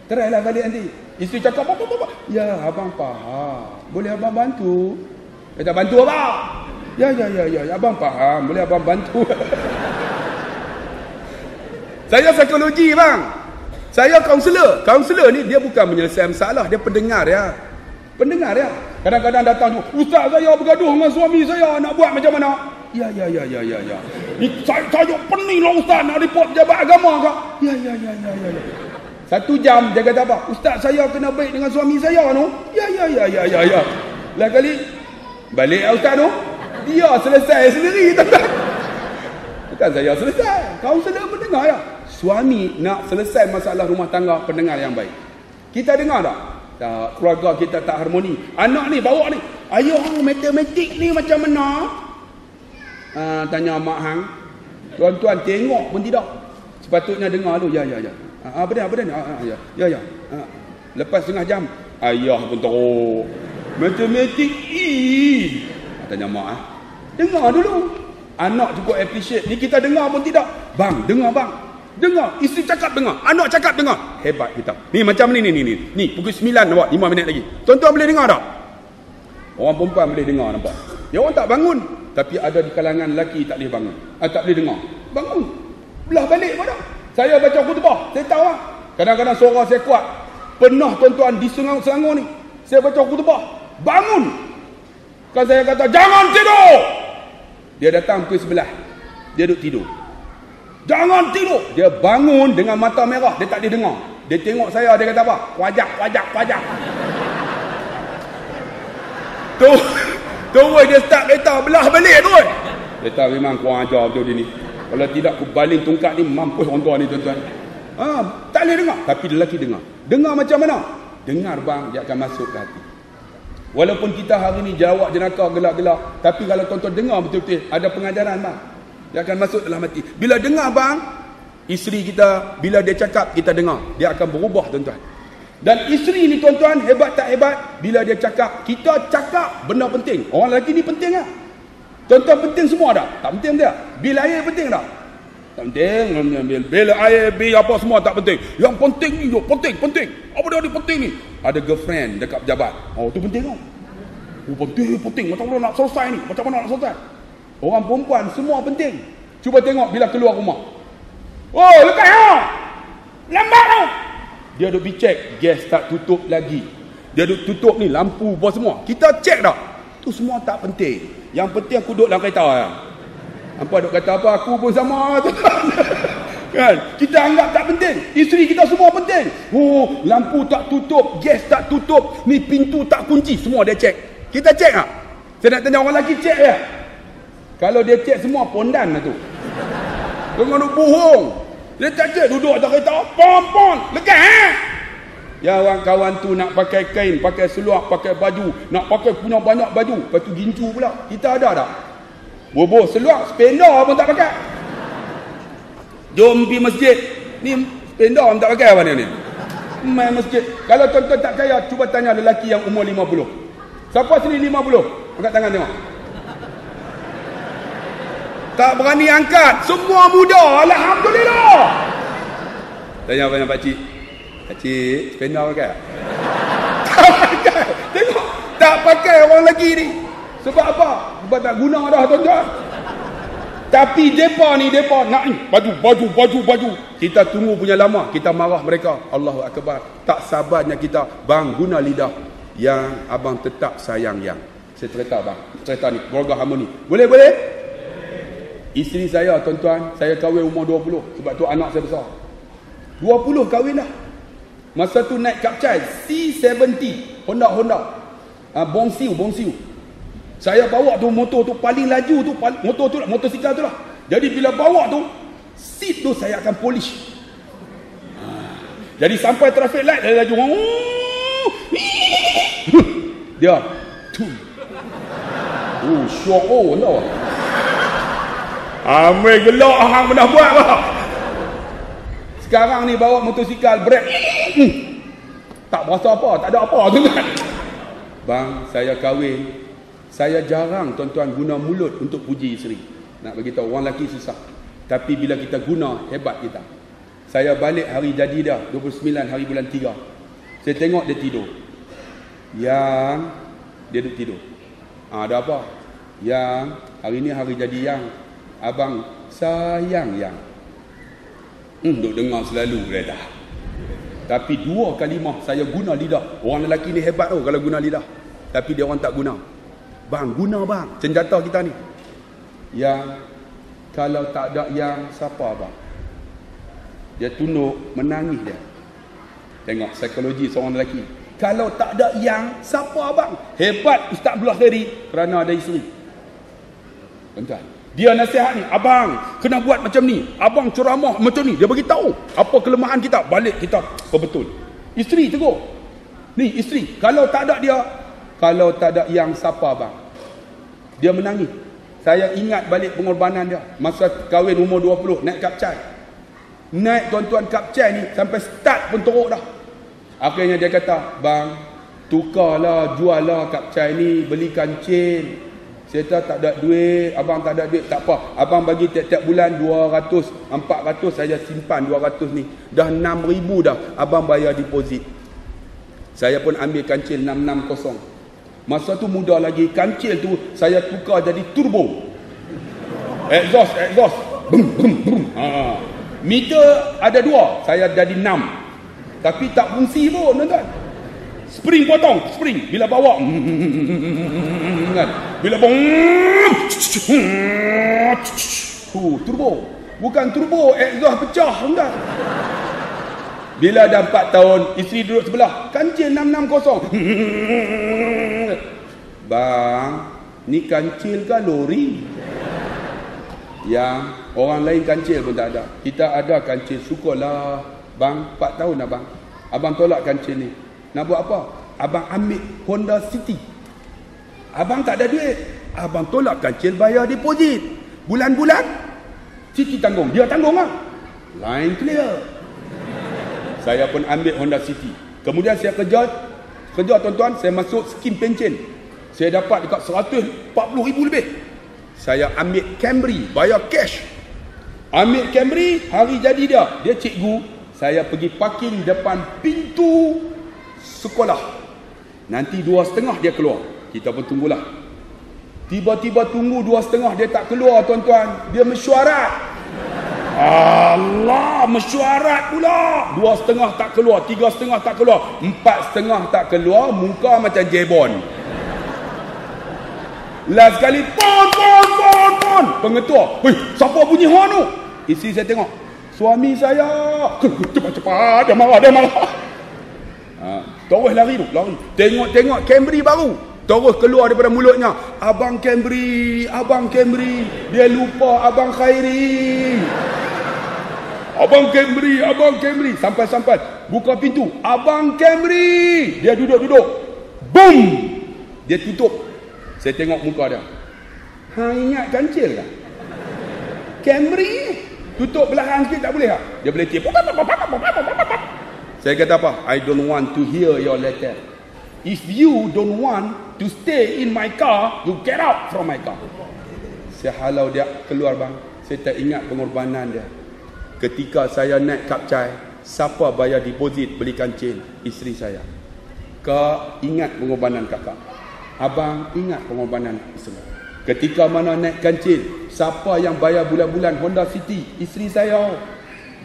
Try lah balik nanti. Isteri cakap apa. Ya abang faham. Boleh abang bantu? Kata bantu apa? Ya. Abang faham. Boleh abang bantu? Saya psikologi bang. Saya kaunselor. Kaunselor ni dia bukan menyelesaikan masalah. Dia pendengar ya. Kadang-kadang datang tu, ustaz saya bergaduh dengan suami saya. Nak buat macam mana? Ya. Ni saya pening lah ustaz. Nak report pejabat agama ke? Ya. 1 jam dia kata apa? Ustaz saya kena baik dengan suami saya no. Ya. Lain kali balik ustaz tu, dia selesai sendiri tuan-tuan. Bukan saya selesai. Kaunselor mendengar ya. Suami nak selesai masalah rumah tangga, pendengar yang baik. Kita dengar tak? Tak, keluarga kita tak harmoni. Anak ni bawa ni, ayah matematik ni macam mana? Tanya mak hang. Tuan-tuan tengok pun tidak. Sepatutnya dengar dulu. Ya. Apa dia? Ya. Lepas setengah jam, ayah pun teruk. Matematik tanya mak. Dengar dulu. Anak cukup appreciate. Ni kita dengar pun tidak. Bang, dengar bang. Dengar. Isteri cakap dengar. Anak cakap dengar. Hebat kita. Ni macam ni. Ni pukul 9 nampak. 5 minit lagi. Tuan-tuan boleh dengar tak? Orang perempuan boleh dengar nampak. Dia orang tak bangun. Tapi ada di kalangan lelaki tak boleh bangun. Tak boleh dengar. Bangun. Belah balik pun tak. Saya baca khutbah. Saya tahu lah. Kadang-kadang suara saya kuat. Pernah tuan-tuan di Selangor ni. Saya baca khutbah. Bangun. Kan saya kata, jangan tidur. Dia datang pukul 11. Dia duduk tidur. Jangan tidur. Dia bangun dengan mata merah. Dia tak boleh dengar. Dia tengok saya. Dia kata apa? Wajak. Terus dia start kereta. Belah balik tu. Kereta memang kurang ajar betul dia ni. Kalau tidak aku baling tongkat ni. Mampus orang tua ni tuan-tuan. Tak boleh dengar. Tapi lelaki dengar. Dengar macam mana? Dengar bang. Dia akan masuk ke hati. Walaupun kita hari ni jawab jenaka gelak-gelak, tapi kalau tuan-tuan dengar betul-betul ada pengajaran bang, dia akan masuk dalam hati. Bila dengar bang, isteri kita bila dia cakap kita dengar, dia akan berubah tuan-tuan. Dan isteri ni tuan-tuan hebat tak hebat, bila dia cakap, kita cakap benda penting. Orang lelaki ni penting lah. Tuan-tuan penting semua dah? Tak penting dia. Bil air penting tak? Tak penting. Bil air, bil apa semua tak penting. Yang penting ni penting. Apa dia ni penting ni? Ada girlfriend dekat pejabat. Tu penting tau. Penting. Macam mana nak selesai ni? Orang perempuan semua penting. Cuba tengok bila keluar rumah. Lekas ha? Lambat tau. Dia duk pergi check. Gas tak tutup lagi. Dia duk tutup ni lampu apa semua. Kita check tak? Tu semua tak penting. Yang penting aku duduk dalam kereta ya. Hampa duk kata apa? Aku pun sama. Kan? Kita anggap tak penting. Isteri kita semua penting. Lampu tak tutup, gas tak tutup, ni pintu tak kunci, semua dia cek. Kita cek tak? Saya nak tanya orang lelaki cek ya. Kalau dia cek semua pondan lah tu. Jangan duk bohong. Dia tak cek, duduk atas kereta, pon, lekas Ya orang kawan tu nak pakai kain, pakai seluar, pakai baju, nak pakai punya banyak baju, lepas tu gincu pula. Kita ada tak? Bobo seluar, spender pun tak pakai. Jom pergi masjid. Ni spender pun tak pakai apa ni? Main masjid. Kalau tuan-tuan tak percaya, cuba tanya lelaki yang umur 50. Siapa sini 50? Angkat tangan tengok. Tak berani angkat. Semua muda. Alhamdulillah. Tanya apa yang pakcik? Pakcik, spender pakai? Tak pakai. Tengok. Tak pakai orang lelaki ni. Sebab apa? Sebab tak guna dah tuan-tuan. Tapi depa nak ni baju. Kita tunggu punya lama, kita marah mereka. Allahu akbar. Tak sabarnya kita, bang guna lidah yang abang tetap sayang yang. Saya cerita bang, cerita ni keluarga harmoni. Boleh? Isteri saya tuan-tuan, saya kahwin umur 20. Sebab tu anak saya besar. 20 kahwin dah. Masa tu naik Kapcai C70 Honda. Bongsiu. Saya bawa tu motor tu paling laju tu, motosikal tu lah. Jadi bila bawa tu, seat tu saya akan polish. Jadi sampai traffic light dia laju. Dia. Syok tau. Amai gelak hang pernah buat apa? Sekarang ni bawa motosikal brake. Tak berasa apa, tak ada apa tu kan. Bang, saya kahwin. Saya jarang tuan-tuan guna mulut untuk puji isteri. Nak bagi tahu orang lelaki susah. Tapi bila kita guna, hebat kita. Saya balik hari jadi dah, 29 hari bulan 3. Saya tengok dia tidur. Yang dia duduk tidur. Ada apa? Yang hari ni hari jadi yang abang sayang yang. Duk dengar selalu dia dah. Tapi 2 kalimah saya guna lidah. Orang lelaki ni hebat tau kalau guna lidah. Tapi dia orang tak guna. Bang, guna bang. Senjata kita ni. Yang kalau tak ada yang siapa abang? Dia tunduk, menangis dia. Tengok psikologi seorang lelaki. Kalau tak ada yang siapa abang? Hebat Ustaz Abdullah Khairi kerana ada isteri. Tuan-tuan, dia nasihat ni, abang kena buat macam ni, abang ceramah macam ni. Dia bagi tahu apa kelemahan kita, balik kita betul. Isteri tegur. Ni isteri. Kalau tak ada yang siapa bang? Dia menangis. Saya ingat balik pengorbanan dia. Masa kahwin umur 20, naik kapcai. Naik tuan-tuan kapcai ni, sampai start pun teruk dah. Akhirnya dia kata, bang, tukarlah, jual lah kapcai ni, beli kancil. Saya tak ada duit, abang tak ada duit, tak apa. Abang bagi tiap-tiap bulan 200, 400 saya simpan 200 ni. Dah 6,000 dah, abang bayar deposit. Saya pun ambil kancil 660. Masa tu muda lagi, kancil tu saya tukar jadi turbo. Exhaust. Bum, bum, bum. Meter ada 2, saya jadi 6. Tapi tak fungsi pun, tuan-tuan. Spring potong, spring. Bila bawa, kan? Bila turbo. Bukan turbo, exhaust pecah, enggak. Bila dah 4 tahun, isteri duduk sebelah, kancil 660. Bang, ni kancil ke lori? Yang orang lain kancil pun tak ada. Kita ada kancil, syukurlah. Bang, 4 tahun dah bang. Abang tolak kancil ni. Nak buat apa? Abang ambil Honda City. Abang tak ada duit. Abang tolak kancil, bayar deposit. Bulan-bulan, City tanggung. Dia tanggung lah. Line clear. Saya pun ambil Honda City. Kemudian saya kerja tuan-tuan, saya masuk skim pencen. Saya dapat dekat 140,000 lebih. Saya ambil Camry, bayar cash. Ambil Camry, hari jadi dia. Dia cikgu, saya pergi parking depan pintu sekolah. Nanti 2.30 dia keluar. Kita pun tunggulah. Tiba-tiba tunggu 2.30 dia tak keluar tuan-tuan. Dia mesyuarat. Allah, mesyuarat pula. 2.30 tak keluar, 3.30 tak keluar, 4.30 tak keluar, muka macam jebon. Last kali, pon. Pengetua, hei, siapa bunyi horn tu? Isteri saya tengok, suami saya. Cepat, dia marah. Terus lari. Tengok Camry baru. Terus keluar daripada mulutnya, Abang Camry. Dia lupa Abang Khairi. Abang Camry. Sampai buka pintu, Abang Camry. Dia duduk. Boom. Dia tutup. Saya tengok muka dia. Ingat kancil kan? Camry tutup belakang sikit tak boleh tak? Dia boleh tiap. Saya kata apa? I don't want to hear your letter. If you don't want to stay in my car, you get out from my car. Saya halau dia keluar bang. Saya tak ingat pengorbanan dia. Ketika saya naik kapcai, siapa bayar deposit beli kancil? Isteri saya. Kak ingat pengorbanan kakak. Abang ingat pengorbanan isteri. Ketika mana naik kancil, siapa yang bayar bulan-bulan Honda City? Isteri saya.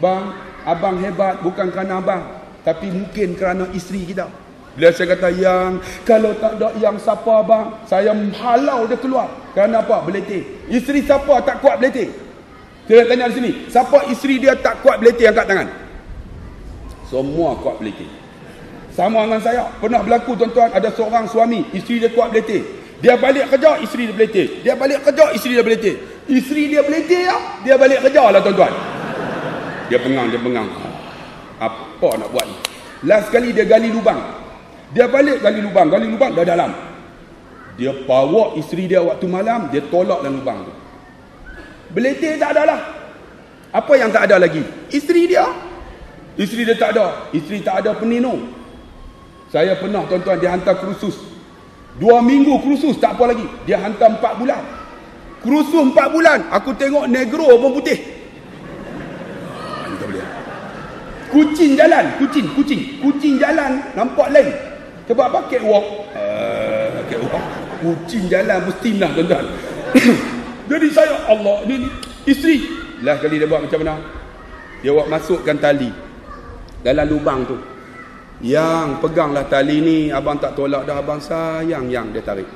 Bang, abang hebat bukan kerana abang, tapi mungkin kerana isteri kita. Bila saya kata yang, kalau tak ada yang siapa abang, saya halau dia keluar. Kerana apa? Beletih. Isteri siapa tak kuat beletih? Saya tanya di sini, siapa isteri dia tak kuat beletih, angkat tangan. Semua kuat beletih. Sama dengan saya, pernah berlaku tuan-tuan, ada seorang suami, isteri dia kuat beletih. Dia balik kerja, isteri dia beletih. Dia balik kerja, isteri dia beletih. Isteri dia beletih ya, dia balik kerja lah tuan-tuan. Dia pengang. Apa nak buat ni? Last kali dia gali lubang. Dia balik gali lubang dah dalam. Dia bawa isteri dia waktu malam, dia tolak dalam lubang tu. Beletih tak ada lah. Apa yang tak ada lagi? Isteri dia. Isteri dia tak ada. Isteri tak ada penino. Saya pernah tuan-tuan, dia hantar kursus 2 minggu kursus, tak apa lagi. Dia hantar 4 bulan. Kursus 4 bulan. Aku tengok negro pun putih. Tak boleh. Kucing jalan nampak lain. Sebab apa? Catwalk. Kucing jalan mustimah tuan-tuan. Jadi saya, Allah, ni isteri. Last kali dia buat macam mana? Dia buat masukkan tali dalam lubang tu. Yang peganglah tali ni, abang tak tolak dah, abang sayang. Yang dia tarik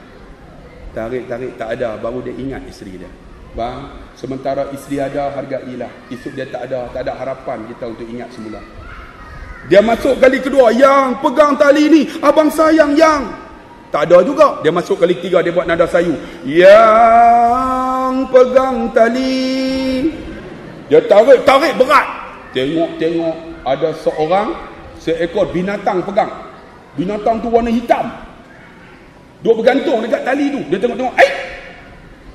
tak ada. Baru dia ingat isteri dia. Bang, sementara isteri ada, hargailah. Esok dia tak ada harapan kita untuk ingat semula. Dia masuk kali kedua, yang pegang tali ni, abang sayang yang. Tak ada juga. Dia masuk kali ketiga, dia buat nada sayu. Yang pegang tali. Dia tarik berat. Tengok ada seekor binatang pegang. Binatang tu warna hitam. Duk bergantung dekat tali tu. Dia tengok-tengok,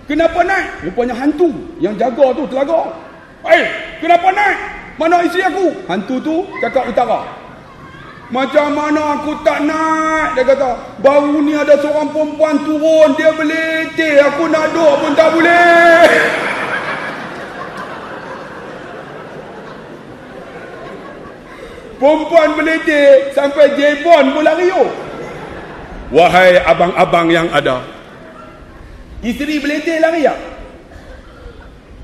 kenapa naik? Rupanya hantu yang jaga tu telaga. Kenapa naik? Mana isteri aku? Hantu tu cakap utara. Macam mana aku tak naik? Dia kata, baru ni ada seorang perempuan turun, dia beletir, aku nak duduk pun tak boleh. Perempuan beletir sampai Jebon pun lari. Wahai abang-abang yang ada, isteri beletir lari tak?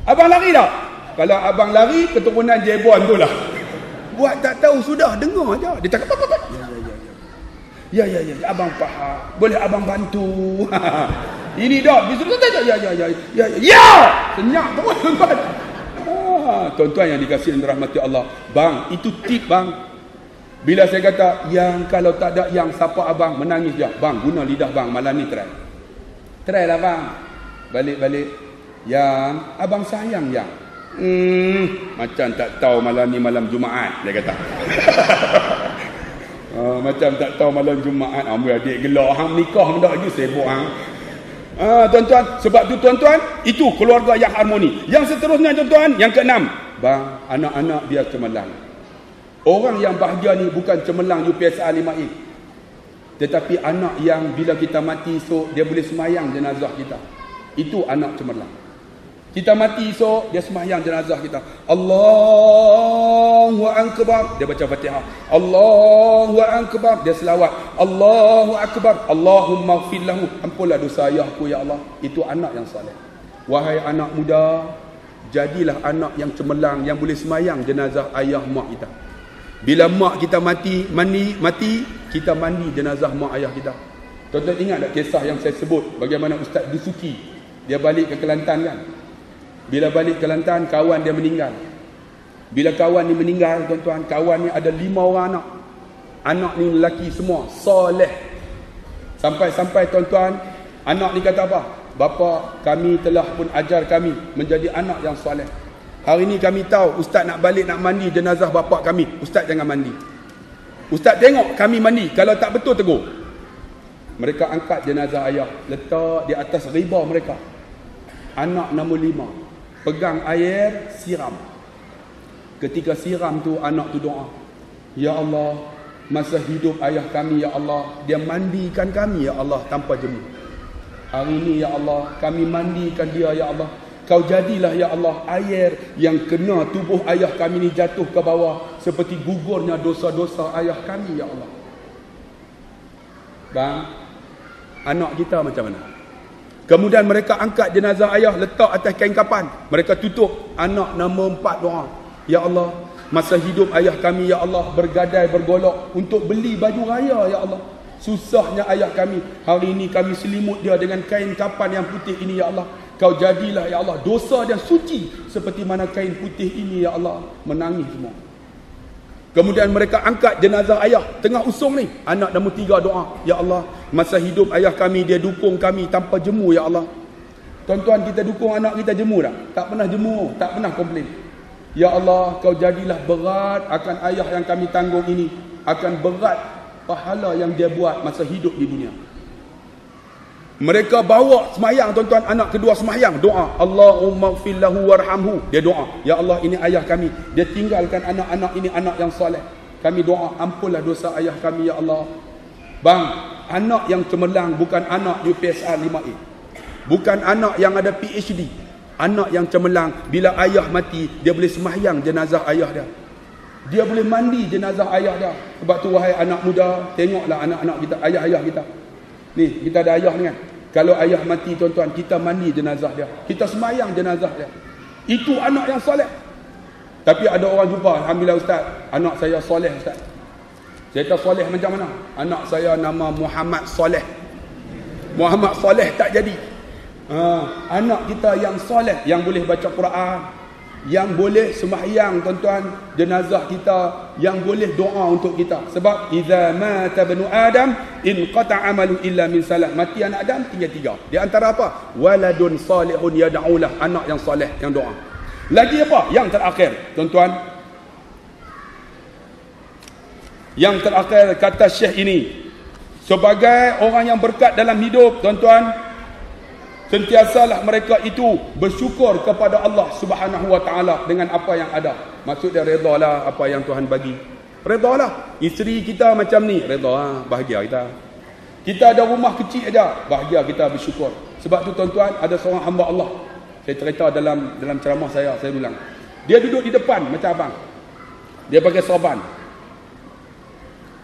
Abang lari tak? Kalau abang lari, keturunan Jebon tu lah. Buat tak tahu sudah, dengar aja. Dia cakap apa? Ya, abang faham. Boleh abang bantu. Ini dah. Ya. Senyap terus tuan-tuan. Tuan-tuan yang dikasihi oleh rahmati Allah. Bang, itu tip bang. Bila saya kata, yang kalau tak ada yang siapa abang, menangis je. Bang, guna lidah bang, malam ni try. Try lah bang. Balik-balik. Yang, abang sayang yang. Macam tak tahu malam ni malam Jumaat, dia kata. Macam tak tahu malam Jumaat. Ambil adik gelak, hang nikah hendak lagi sibuk hang. Tuan-tuan, sebab tu tuan-tuan, itu keluarga yang harmoni. Yang seterusnya tuan-tuan, yang keenam, bang, anak-anak dia cemerlang. Orang yang bahagia ni bukan cemerlang UPSA 5A, tetapi anak yang bila kita mati esok, dia boleh semayang jenazah kita. Itu anak cemerlang. Kita mati esok, dia semayang jenazah kita. Allahu Akbar, dia baca Fatihah. Allahu Akbar, dia selawat. Allahu Akbar, Allahumma ighfir lahu, ampunlah dosa ayahku ya Allah. Itu anak yang soleh. Wahai anak muda, jadilah anak yang cemerlang, yang boleh semayang jenazah ayah mak kita. Bila mak kita mati, kita mandi jenazah mak ayah kita. Tuan-tuan ingat tak kisah yang saya sebut, bagaimana Ustaz Dusuki, dia balik ke Kelantan kan? Bila balik ke Kelantan, kawan dia meninggal. Bila kawan ni meninggal, tuan-tuan, kawan ni ada 5 orang anak. Anak ni lelaki semua, soleh. Sampai-sampai tuan-tuan, anak ni kata apa? Bapa, kami telah pun ajar kami menjadi anak yang soleh. Hari ni kami tahu Ustaz nak balik nak mandi jenazah bapa kami. Ustaz jangan mandi. Ustaz tengok kami mandi, kalau tak betul tegur. Mereka angkat jenazah ayah, letak di atas riba mereka. Anak nombor 5 pegang air, siram. Ketika siram tu, anak tu doa, ya Allah, masa hidup ayah kami ya Allah, dia mandikan kami ya Allah tanpa jemu. Hari ni ya Allah, kami mandikan dia ya Allah. Kau jadilah ya Allah air yang kena tubuh ayah kami ni jatuh ke bawah, seperti gugurnya dosa-dosa ayah kami ya Allah. Bang, anak kita macam mana? Kemudian mereka angkat jenazah ayah, letak atas kain kapan. Mereka tutup. Anak nombor 4 doa, ya Allah, masa hidup ayah kami ya Allah bergadai bergolak untuk beli baju raya ya Allah. Susahnya ayah kami, hari ini kami selimut dia dengan kain kapan yang putih ini ya Allah. Kau jadilah ya Allah dosa dia suci seperti mana kain putih ini ya Allah. Menangis semua. Kemudian mereka angkat jenazah ayah, tengah usung ni, anak nombor 3 doa, ya Allah, masa hidup ayah kami dia dukung kami tanpa jemu ya Allah. Tuan-tuan, kita dukung anak kita jemu tak? Tak pernah jemu, tak pernah komplain. Ya Allah, kau jadilah berat akan ayah yang kami tanggung ini, akan berat pahala yang dia buat masa hidup di dunia. Mereka bawa semayang, tuan-tuan, anak kedua semayang, doa, Allahumma ighfir lahu warhamhu. Dia doa, ya Allah, ini ayah kami, dia tinggalkan anak-anak ini anak yang soleh. Kami doa, ampunlah dosa ayah kami ya Allah. Bang, anak yang cemerlang bukan anak UPSA 5A, bukan anak yang ada PhD. Anak yang cemerlang, bila ayah mati, dia boleh semayang jenazah ayah dia. Dia boleh mandi jenazah ayah dia. Sebab tu wahai anak muda, tengoklah anak-anak kita, ayah-ayah kita. Ni, kita ada ayah ni kan. Kalau ayah mati tuan-tuan, kita mandi jenazah dia, kita semayang jenazah dia. Itu anak yang soleh. Tapi ada orang jumpa, alhamdulillah Ustaz, anak saya soleh Ustaz. Saya kata soleh macam mana? Anak saya nama Muhammad Soleh. Muhammad Soleh tak jadi. Anak kita yang soleh, yang boleh baca Quran, yang boleh sembahyang tuan-tuan jenazah kita, yang boleh doa untuk kita. Sebab idza mata ibnu adam inqata amalu illa min salat. Mati anak Adam tinggal 3. Di antara apa? Waladun salihun yad'ulah, anak yang soleh yang doa. Lagi apa? Yang terakhir tuan-tuan, yang terakhir kata Syekh ini, Sebagai orang yang berkat dalam hidup, tuan-tuan, sentiasalah mereka itu bersyukur kepada Allah Subhanahu wa taala dengan apa yang ada. Maksud dia redalah apa yang Tuhan bagi. Redalah. Isteri kita macam ni, reda, bahagia kita. Kita ada rumah kecil aja, bahagia kita, bersyukur. Sebab tu tuan-tuan, ada seorang hamba Allah. Saya cerita dalam ceramah saya bilang, dia duduk di depan macam abang. Dia pakai sorban.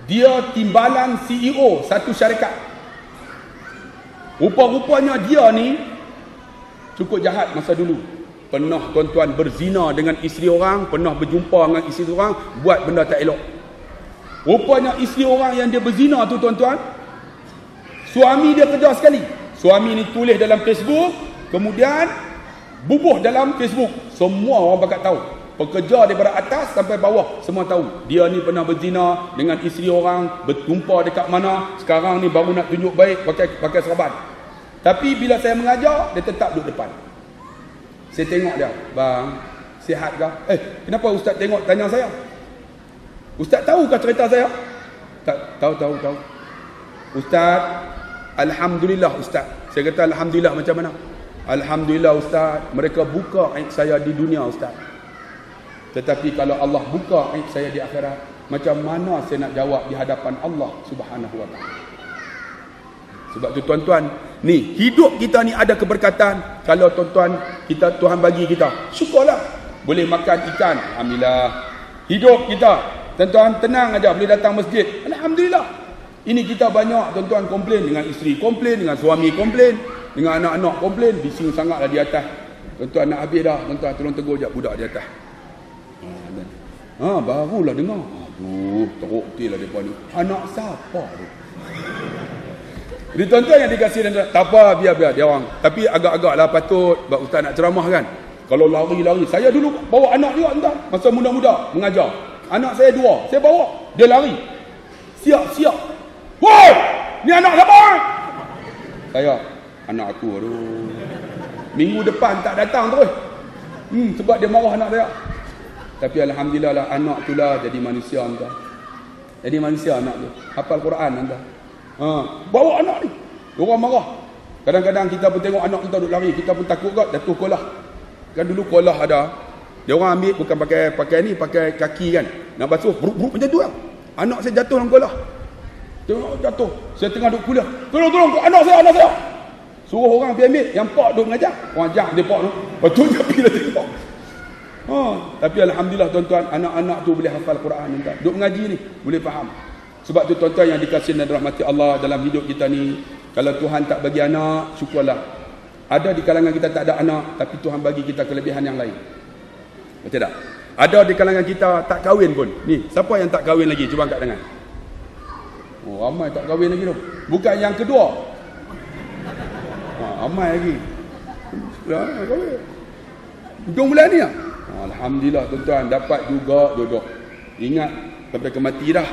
Dia timbalan CEO satu syarikat. Rupa-rupanya dia ni cukup jahat masa dulu. Pernah tuan-tuan berzina dengan isteri orang, pernah berjumpa dengan isteri orang, buat benda tak elok. Rupanya isteri orang yang dia berzina tu tuan-tuan, suami dia kejar sekali. Suami ni tulis dalam Facebook, kemudian bubuh dalam Facebook. Semua orang bakat tahu. Pekerja daripada atas sampai bawah semua tahu. Dia ni pernah berzina dengan isteri orang, berjumpa dekat mana, sekarang ni baru nak tunjuk baik pakai serban. Tapi bila saya mengajar, dia tetap duduk depan. Saya tengok dia, bang, sihat ke? Kenapa ustaz tengok tanya saya? Ustaz tahu ke cerita saya? Tak, tahu. Ustaz, alhamdulillah ustaz. Saya kata alhamdulillah macam mana? Alhamdulillah ustaz, mereka buka aib saya di dunia ustaz. Tetapi kalau Allah buka aib saya di akhirat, macam mana saya nak jawab di hadapan Allah Subhanahu wa taala? Sebab tu tuan-tuan, ni hidup kita ni ada keberkatan. Kalau tuan-tuan, Tuhan bagi kita, syukurlah. Boleh makan ikan, alhamdulillah. Hidup kita, tuan-tuan, tenang aja, boleh datang masjid, alhamdulillah. Ini kita banyak tuan-tuan komplain, dengan isteri komplain, dengan suami komplain, dengan anak-anak komplain, bising sangatlah di atas. Tuan-tuan nak habis dah, tuan-tuan tolong tegur je budak di atas. Barulah dengar. Aduh, teruk betul lah mereka ni. Anak siapa tu? Jadi tuan-tuan yang dikasih dan tak apa, biar dia orang. Tapi agak-agak lah patut, sebab ustaz nak ceramah kan. Kalau lari-lari, saya dulu bawa anak dia tuan, masa muda-muda mengajar. Anak saya 2, saya bawa, dia lari. Siap. Woi! Ni anak siapa? Saya, anak aku, aduh. Minggu depan tak datang terus. Sebab dia marah anak saya. Tapi alhamdulillah lah, anak tu lah jadi manusia anda. Jadi manusia anak tu. Hafal Quran anda. Bawa anak ni. Orang marah. Kadang-kadang kita pun tengok anak kita duduk lari, kita pun takut kot jatuh kolah. Kan dulu kolah ada. Dia orang ambil bukan pakai kaki kan. Nak basuh bruk macam tu lah. Anak saya jatuh dalam kolah. Tengok jatuh. Saya tengah duduk kuliah. Tolong anak saya. Suruh orang pergi ambil, yang pak duduk mengajar. Orang ajar dia pak tu. Lepas tu dia pergi lah tengok. Tapi alhamdulillah tuan-tuan, anak-anak tu boleh hafal Quran tuan. Duk mengaji ni boleh faham. Sebab tu tuan-tuan yang dikasihi dan dirahmati Allah dalam hidup kita ni, kalau Tuhan tak bagi anak, syukurlah. Ada di kalangan kita tak ada anak, tapi Tuhan bagi kita kelebihan yang lain. Betul tak? Ada di kalangan kita tak kahwin pun. Ni, siapa yang tak kahwin lagi? Cuba angkat tangan. Ramai tak kahwin lagi tu. Bukan yang kedua. Ramai lagi. Dah kahwin. Hujung bulan ni lah. Alhamdulillah tuan-tuan, dapat juga jodoh. Ingat sampai ke mati dah.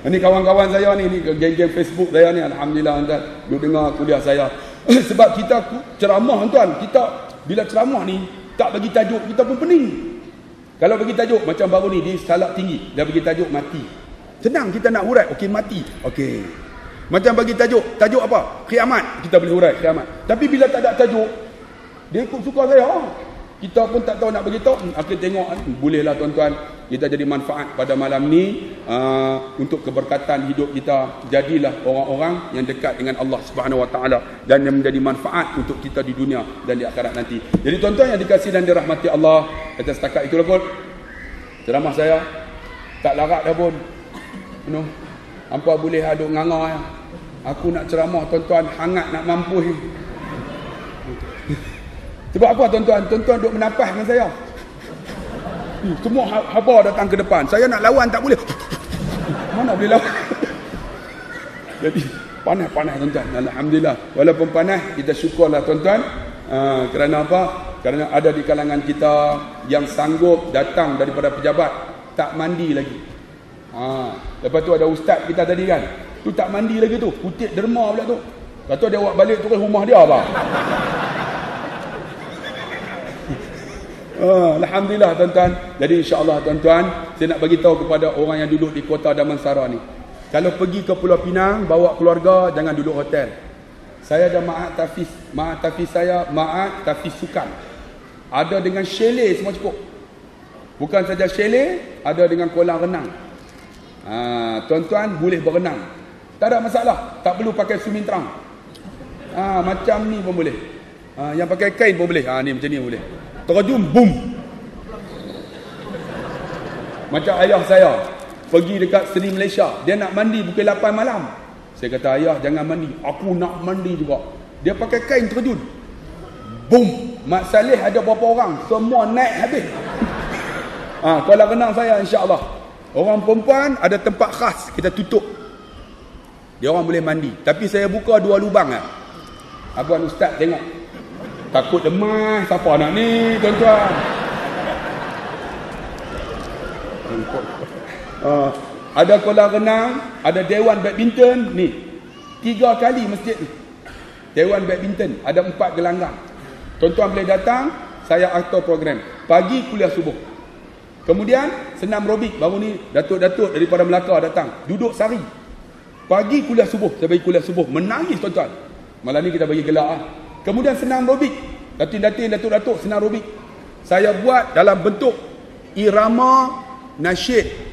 Ini kawan-kawan saya ni geng-geng Facebook saya ni, alhamdulillah tuan, duk dengar kuliah saya. Sebab kita ceramah tuan, kita bila ceramah ni tak bagi tajuk, kita pun pening. Kalau bagi tajuk macam baru ni di Salak Tinggi, dia bagi tajuk mati. Senang kita nak hurai, okey mati. Okey. Macam bagi tajuk apa? Kiamat, kita boleh hurai kiamat. Tapi bila tak ada tajuk, dia ikut suka saya. Kita pun tak tahu nak bagi tahu. Akhir tengok, bolehlah tuan-tuan, kita jadi manfaat pada malam ni untuk keberkatan hidup kita. Jadilah orang-orang yang dekat dengan Allah Subhanahu Wa Taala dan yang menjadi manfaat untuk kita di dunia dan di akhirat nanti. Jadi tuan-tuan yang dikasihi dan dirahmati Allah, kata setakat itulah pun ceramah saya. Tak larat dah pun. Hampa boleh aduk nganga ya. Aku nak ceramah tuan-tuan, hangat nak mampus ni. Sebab apa tuan-tuan? Tuan-tuan duk menapah dengan saya. Semua haba datang ke depan. Saya nak lawan tak boleh. Mana boleh lawan? Jadi panas tuan-tuan. Alhamdulillah. Walaupun panas, kita syukurlah tuan-tuan. Kerana apa? Kerana ada di kalangan kita yang sanggup datang daripada pejabat tak mandi lagi. Lepas tu ada ustaz kita tadi kan, tu tak mandi lagi tu, kutip derma pula tu. Kata dia buat balik tu ke rumah dia apa? Alhamdulillah tuan-tuan. Jadi insya-Allah tuan-tuan, saya nak bagi tahu kepada orang yang duduk di kota Damansara ni, Kalau pergi ke Pulau Pinang, bawa keluarga, jangan duduk hotel. Saya ada ma'at tafiz. Ma'at tafiz saya, ma'at tafiz sukan. Ada dengan chalet semua cukup. Bukan saja chalet, ada dengan kolam renang. Tuan-tuan boleh berenang. Tak ada masalah. Tak perlu pakai swimming trunk. Macam ni pun boleh. Yang pakai kain pun boleh. Ni macam ni boleh. Terjun, boom. Macam ayah saya pergi dekat Seri Malaysia, dia nak mandi pukul 8 malam. Saya kata, ayah jangan mandi, aku nak mandi juga. Dia pakai kain terjun, boom. Mak Saleh ada berapa orang, semua naik habis. Kolam renang saya, insya-Allah. Orang perempuan ada tempat khas, kita tutup, dia orang boleh mandi. Tapi saya buka 2 lubang lah. Abang ustaz tengok, takut lemas, siapa nak ni tuan-tuan. Ada kolam renang, ada dewan badminton ni. 3 kali masjid ni. Dewan badminton, ada 4 gelanggang. Tuan-tuan boleh datang, saya atur program. Pagi kuliah subuh. Kemudian senam robik, baru ni datuk-datuk daripada Melaka datang, duduk sari. Pagi kuliah subuh, saya bagi kuliah subuh, menangis tuan-tuan. Malam ni kita bagi gelak lah. Kemudian senam robik, datin-datin, datuk-datuk senam robik. Saya buat dalam bentuk irama nasyid.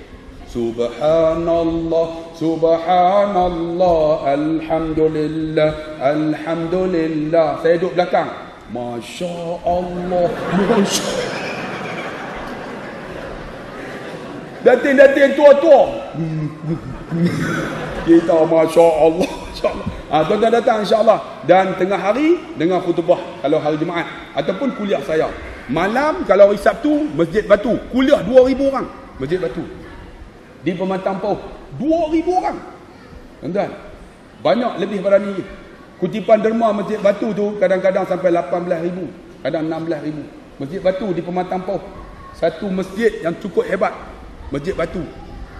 Subhanallah, subhanallah, alhamdulillah, alhamdulillah. Saya duduk belakang. Masya Allah, Masya Allah. Datin-datin tua-tua. Kita Masya Allah, Masya Allah. Tuan-tuan datang insya-Allah. Dan tengah hari dengar khutbah kalau hari Jumaat. Ataupun kuliah saya. Malam kalau hari Sabtu, Masjid Batu. Kuliah 2,000 orang. Masjid Batu. Di Pematang Pauh 2,000 orang. Tuan-tuan, banyak lebih pada ni. Kutipan derma Masjid Batu tu kadang-kadang sampai 18,000, kadang 16,000. Masjid Batu di Pematang Pauh, satu masjid yang cukup hebat, Masjid Batu.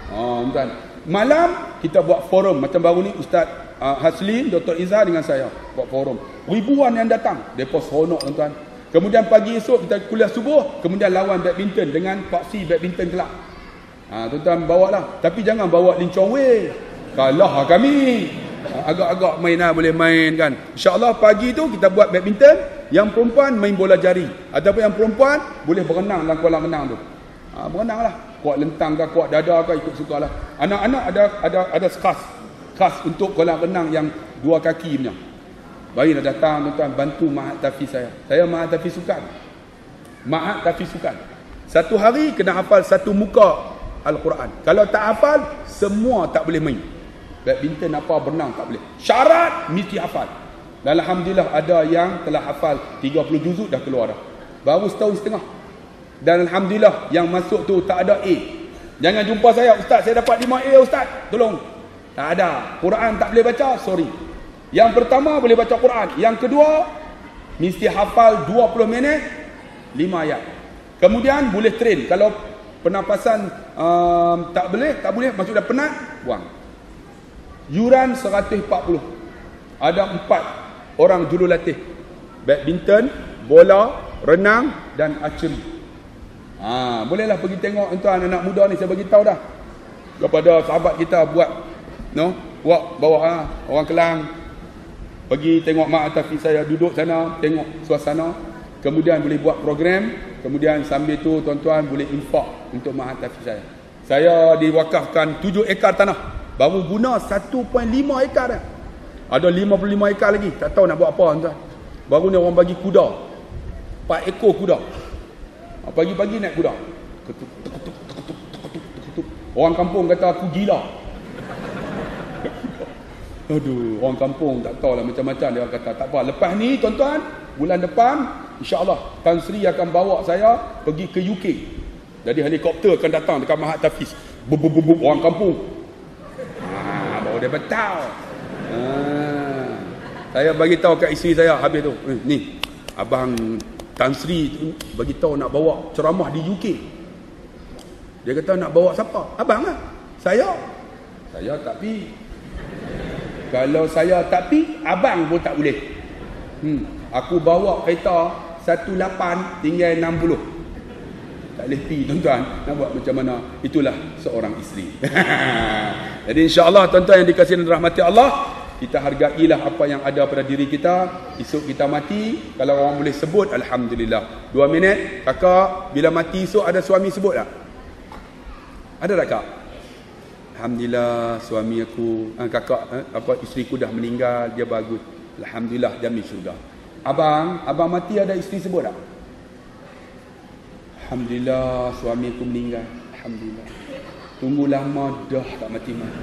Tuan-tuan, malam kita buat forum macam baru ni Ustaz Haslin, Dr. Izzah dengan saya buat forum. Ribuan yang datang, depa seronok tuan-tuan. Kemudian pagi esok kita kuliah subuh, kemudian lawan badminton dengan Paksi Badminton Club. Tuan-tuan bawa lah. Tapi jangan bawa lincong weh. Kalah kami. Agak-agak main lah, boleh main kan. InsyaAllah pagi tu kita buat badminton. Yang perempuan main bola jari. Ataupun yang perempuan boleh berenang dalam kolam renang tu. Berenang lah. Kuat lentang ke, kuat dada ke, ikut suka lah. Anak-anak ada khas untuk kolam renang yang 2 kaki punya. Baiklah datang tuan-tuan, bantu ma'at tafiz saya. Saya ma'at tafiz sukan. Ma'at tafiz sukan. Satu hari kena hafal 1 muka Al-Quran. Kalau tak hafal, semua tak boleh main. Badminton apa, berenang tak boleh. Syarat mesti hafal. Dan Alhamdulillah ada yang telah hafal 30 juzuk dah keluar dah. Baru setahun setengah. Dan Alhamdulillah yang masuk tu tak ada A. Jangan jumpa saya, Ustaz saya dapat 5 A Ustaz. Tolong. Tak ada. Quran tak boleh baca, sorry. Yang pertama boleh baca Quran. Yang kedua, mesti hafal 20 minit, 5 ayat. Kemudian boleh train. Kalau pernafasan tak boleh, maksud dah penat, buang. Yuran 140. Ada 4 orang jurulatih. Badminton, bola, renang dan archery. Bolehlah pergi tengok tuan anak muda ni, saya bagi tahu dah. Kepada sahabat kita buat bawa orang Kelang. Pergi tengok mak tafiz saya duduk sana, tengok suasana. Kemudian boleh buat program. Kemudian sambil tu tuan-tuan boleh infak untuk mak tafiz saya. Saya diwakafkan 7 ekar tanah. Baru guna 1.5 ekar dah. Ada 55 ekar lagi. Tak tahu nak buat apa tuan. Baru ni orang bagi kuda. 4 ekor kuda. Pagi-pagi naik kuda. Ketuk. Orang kampung kata aku gila. Aduh, orang kampung tak tahulah macam-macam dia kata. Tak apa, lepas ni tuan-tuan, bulan depan insya-Allah Tan Sri akan bawa saya pergi ke UK. Jadi helikopter akan datang dekat Mahat Tafiz. Orang kampung. Baru dia beritahu. Saya bagi tahu kat isteri saya habis tu. Ni, abang Tan Sri bagi tahu nak bawa ceramah di UK. Dia kata nak bawa siapa? Abang lah. Saya tak pi. Kalau saya tak pi, abang pun tak boleh. Aku bawa kereta 18 tinggal 60. Tak boleh pi tuan-tuan. Nak buat macam mana? Itulah seorang isteri. Jadi insya-Allah tuan-tuan yang dikasihi dan dirahmati Allah, kita hargailah apa yang ada pada diri kita. Esok kita mati, kalau orang boleh sebut, alhamdulillah. 2 minit, kakak, bila mati esok ada suami sebut tak? Ada tak kak? Alhamdulillah suami aku, kakak, isteri aku dah meninggal, dia bagus. Alhamdulillah, jamin syurga. Abang mati ada isteri sebut tak? Alhamdulillah suami aku meninggal. Alhamdulillah. Tunggu lama dah tak mati-mati.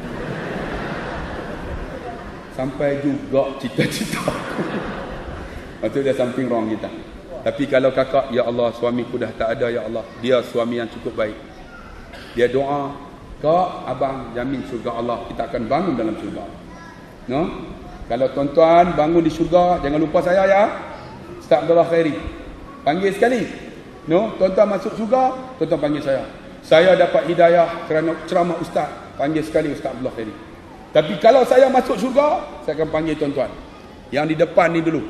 Sampai juga cita-cita aku. Maksud dia something wrong kita. Tapi kalau kakak, ya Allah suamiku dah tak ada ya Allah, dia suami yang cukup baik. Dia doa, kak, abang jamin syurga Allah, kita akan bangun dalam syurga. No? Kalau tuan-tuan bangun di syurga, jangan lupa saya ya. Ustaz Abdullah Khairi. Panggil sekali. No, tuan-tuan masuk syurga, tuan-tuan panggil saya. Saya dapat hidayah kerana ceramah ustaz, panggil sekali Ustaz Abdullah Khairi. Tapi kalau saya masuk syurga, saya akan panggil tuan-tuan. Yang di depan ni dulu.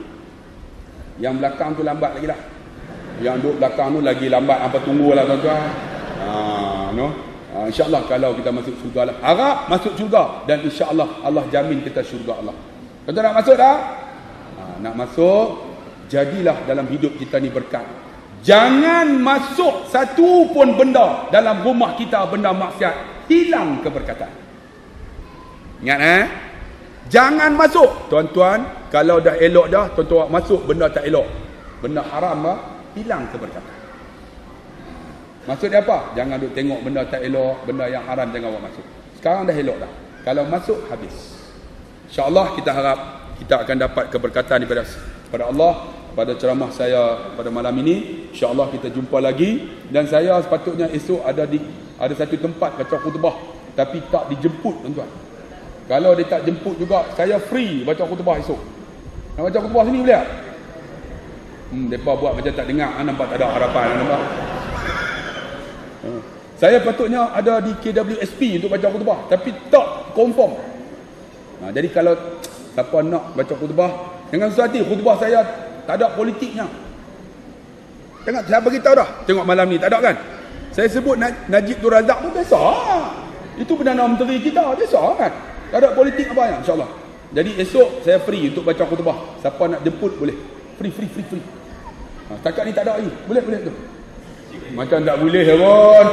Yang belakang tu lambat lagi lah. Yang duduk belakang tu lagi lambat, apa tunggulah tuan-tuan. No. InsyaAllah kalau kita masuk syurga lah. Harap masuk syurga. Dan insyaAllah Allah jamin kita syurga Allah. Tuan-tuan nak masuk tak? Nak masuk, jadilah dalam hidup kita ni berkat. Jangan masuk satu pun benda dalam rumah kita, benda maksiat, hilang keberkatan. Ingat jangan masuk. Tuan-tuan, kalau dah elok dah, tuan-tuan masuk benda tak elok, benda haram lah, hilang keberkatan. Maksudnya apa? Jangan duk tengok benda tak elok, benda yang haram jangan awak masuk. Sekarang dah elok dah. Kalau masuk, habis. InsyaAllah kita harap kita akan dapat keberkatan daripada Allah. Pada ceramah saya pada malam ini, insya-Allah kita jumpa lagi. Dan saya sepatutnya esok ada satu tempat baca khutbah, tapi tak dijemput tuan-tuan. Kalau dia tak jemput juga, saya free baca khutbah esok. Nak baca khutbah sini boleh tak? Depa buat macam tak dengar, nampak tak ada harapan, nampak. Saya patutnya ada di KWSP untuk baca khutbah, tapi tak confirm. Jadi kalau siapa nak baca khutbah, jangan susah hati, khutbah saya tak ada politiknya. Tengok, saya beritahu dah. Tengok malam ni, tak ada kan? Saya sebut Najib Tun Razak pun biasa. Itu Perdana Menteri kita, biasa kan? Tak ada politik apa yang, insyaAllah. Jadi esok saya free untuk baca khutbah. Siapa nak jemput boleh. Free. Setakat ni tak ada lagi. Boleh tu. Macam tak boleh pun.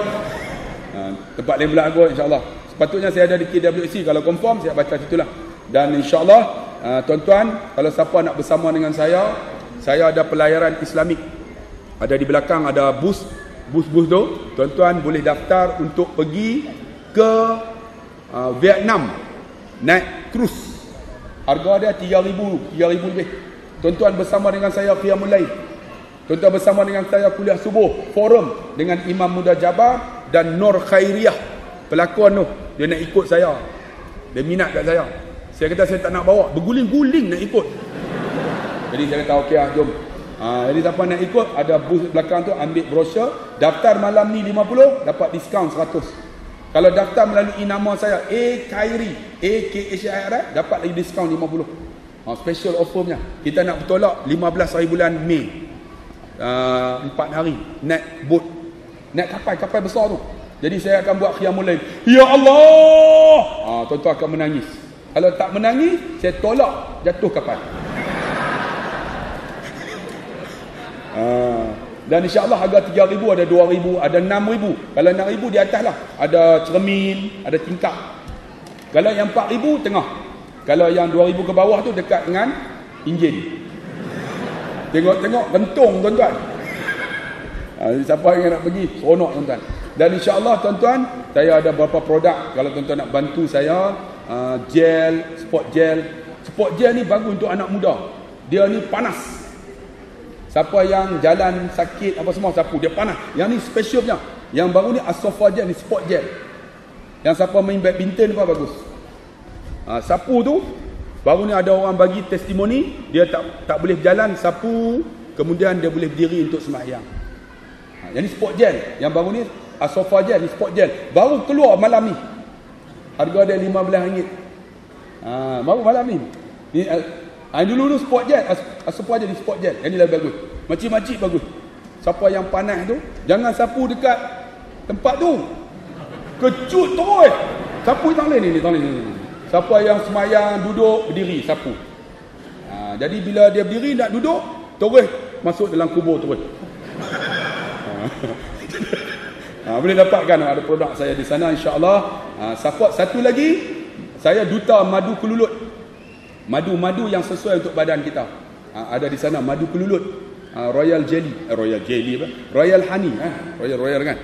Tempat lain pula kot, insyaAllah. Sepatutnya saya ada di KWSC. Kalau confirm, saya baca situlah. Dan insyaAllah, tuan-tuan, kalau siapa nak bersama dengan saya ada pelayaran Islamik. Ada di belakang, ada bus tu. Tuan-tuan boleh daftar untuk pergi ke Vietnam. Naik cruise. Harga dia 3,000 lebih. Tuan-tuan bersama dengan saya Qiyamul Lail. Tuan-tuan bersama dengan saya kuliah subuh, forum dengan Imam Muda Jabar dan Nur Khairiyah. Pelakon tu, dia nak ikut saya. Dia minat kat saya. Saya kata saya tak nak bawa, berguling-guling nak ikut. Jadi saya kata okey jom. Jadi siapa nak ikut, ada bus belakang tu, ambil brosur, daftar malam ni 50, dapat diskaun 100. Kalau daftar melalui nama saya Khairi, AKHIR, dapat lagi diskaun 50. Special offernya. Kita nak bertolak 15 hari bulan Mei. 4 hari naik bot, naik kapal besar tu. Jadi saya akan buat Qiyamul Lail. Ya Allah. Tuan-tuan akan menangis. Kalau tak menangis, saya tolak jatuh kapal. Dan insya-Allah harga 3,000, ada 2,000, ada 6,000. Kalau 6,000 di atas lah. Ada cermin, ada tingkap. Kalau yang 4,000 tengah. Kalau yang 2,000 ke bawah tu dekat dengan enjin. Tengok gantung tuan-tuan. Siapa yang nak pergi, seronok tuan-tuan. Dan insya-Allah tuan-tuan, saya ada beberapa produk kalau tuan-tuan nak bantu saya. Gel, sport gel ni bagus untuk anak muda. Dia ni panas. Siapa yang jalan sakit apa semua sapu, dia panas. Yang ni special punya. Yang baru ni Asofa gel ni, sport gel. Yang siapa main badminton pun bagus. Sapu tu baru ni ada orang bagi testimoni, dia tak boleh berjalan, sapu, kemudian dia boleh berdiri untuk sembahyang. Yang ni sport gel. Yang baru ni Asofa gel ni, sport gel. Baru keluar malam ni. Harga dia RM15. Baru malam ni. Dulu sport gel, Asofa gel ni sport gel. Yang ni lebih bagus. Makcik-makcik bagus. Siapa yang panas tu, jangan sapu dekat tempat tu. Kecut terus. Sapu tak boleh ni, tak boleh ni. Siapa yang semayang duduk berdiri sapu. Jadi bila dia berdiri nak duduk, terus masuk dalam kubur terus. Boleh dapatkan ada produk saya di sana insya-Allah. Support satu lagi, saya duta madu kelulut. Madu-madu yang sesuai untuk badan kita. Ada di sana madu kelulut. Royal jelly, Royal honey, Royal kan.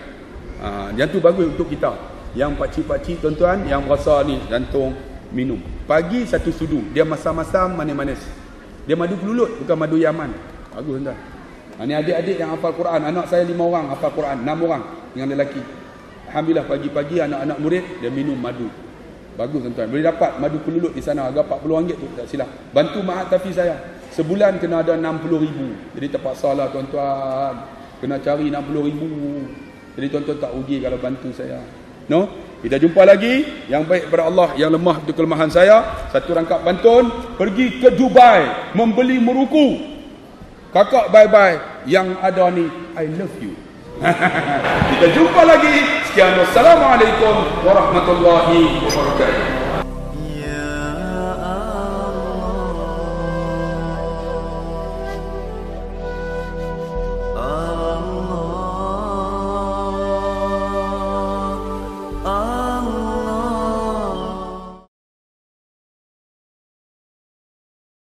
Yang tu bagus untuk kita. Yang pakcik-pakcik tuan-tuan yang rasa ni jantung minum. Pagi satu sudu, dia masam-masam manis-manis. Dia madu kelulut, bukan madu Yaman. Bagus tuan-tuan. Ni adik-adik yang hafal Quran, anak saya 5 orang hafal Quran, 6 orang dengan lelaki. Alhamdulillah pagi-pagi anak-anak murid dia minum madu. Bagus tuan-tuan. Boleh dapat madu kelulut di sana harga RM40 tu tak silap. Bantu Mahat Tafi saya. Sebulan kena ada 60,000. Jadi terpaksalah tuan-tuan. Kena cari 60,000. Jadi tuan-tuan tak rugi kalau bantu saya. No? Kita jumpa lagi. Yang baik kepada Allah, yang lemah itu kelemahan saya. Satu rangkap pantun, pergi ke Dubai membeli meruku. Kakak bye-bye, yang ada ni I love you. Kita jumpa lagi. Sekian, wassalamualaikum warahmatullahi wabarakatuh.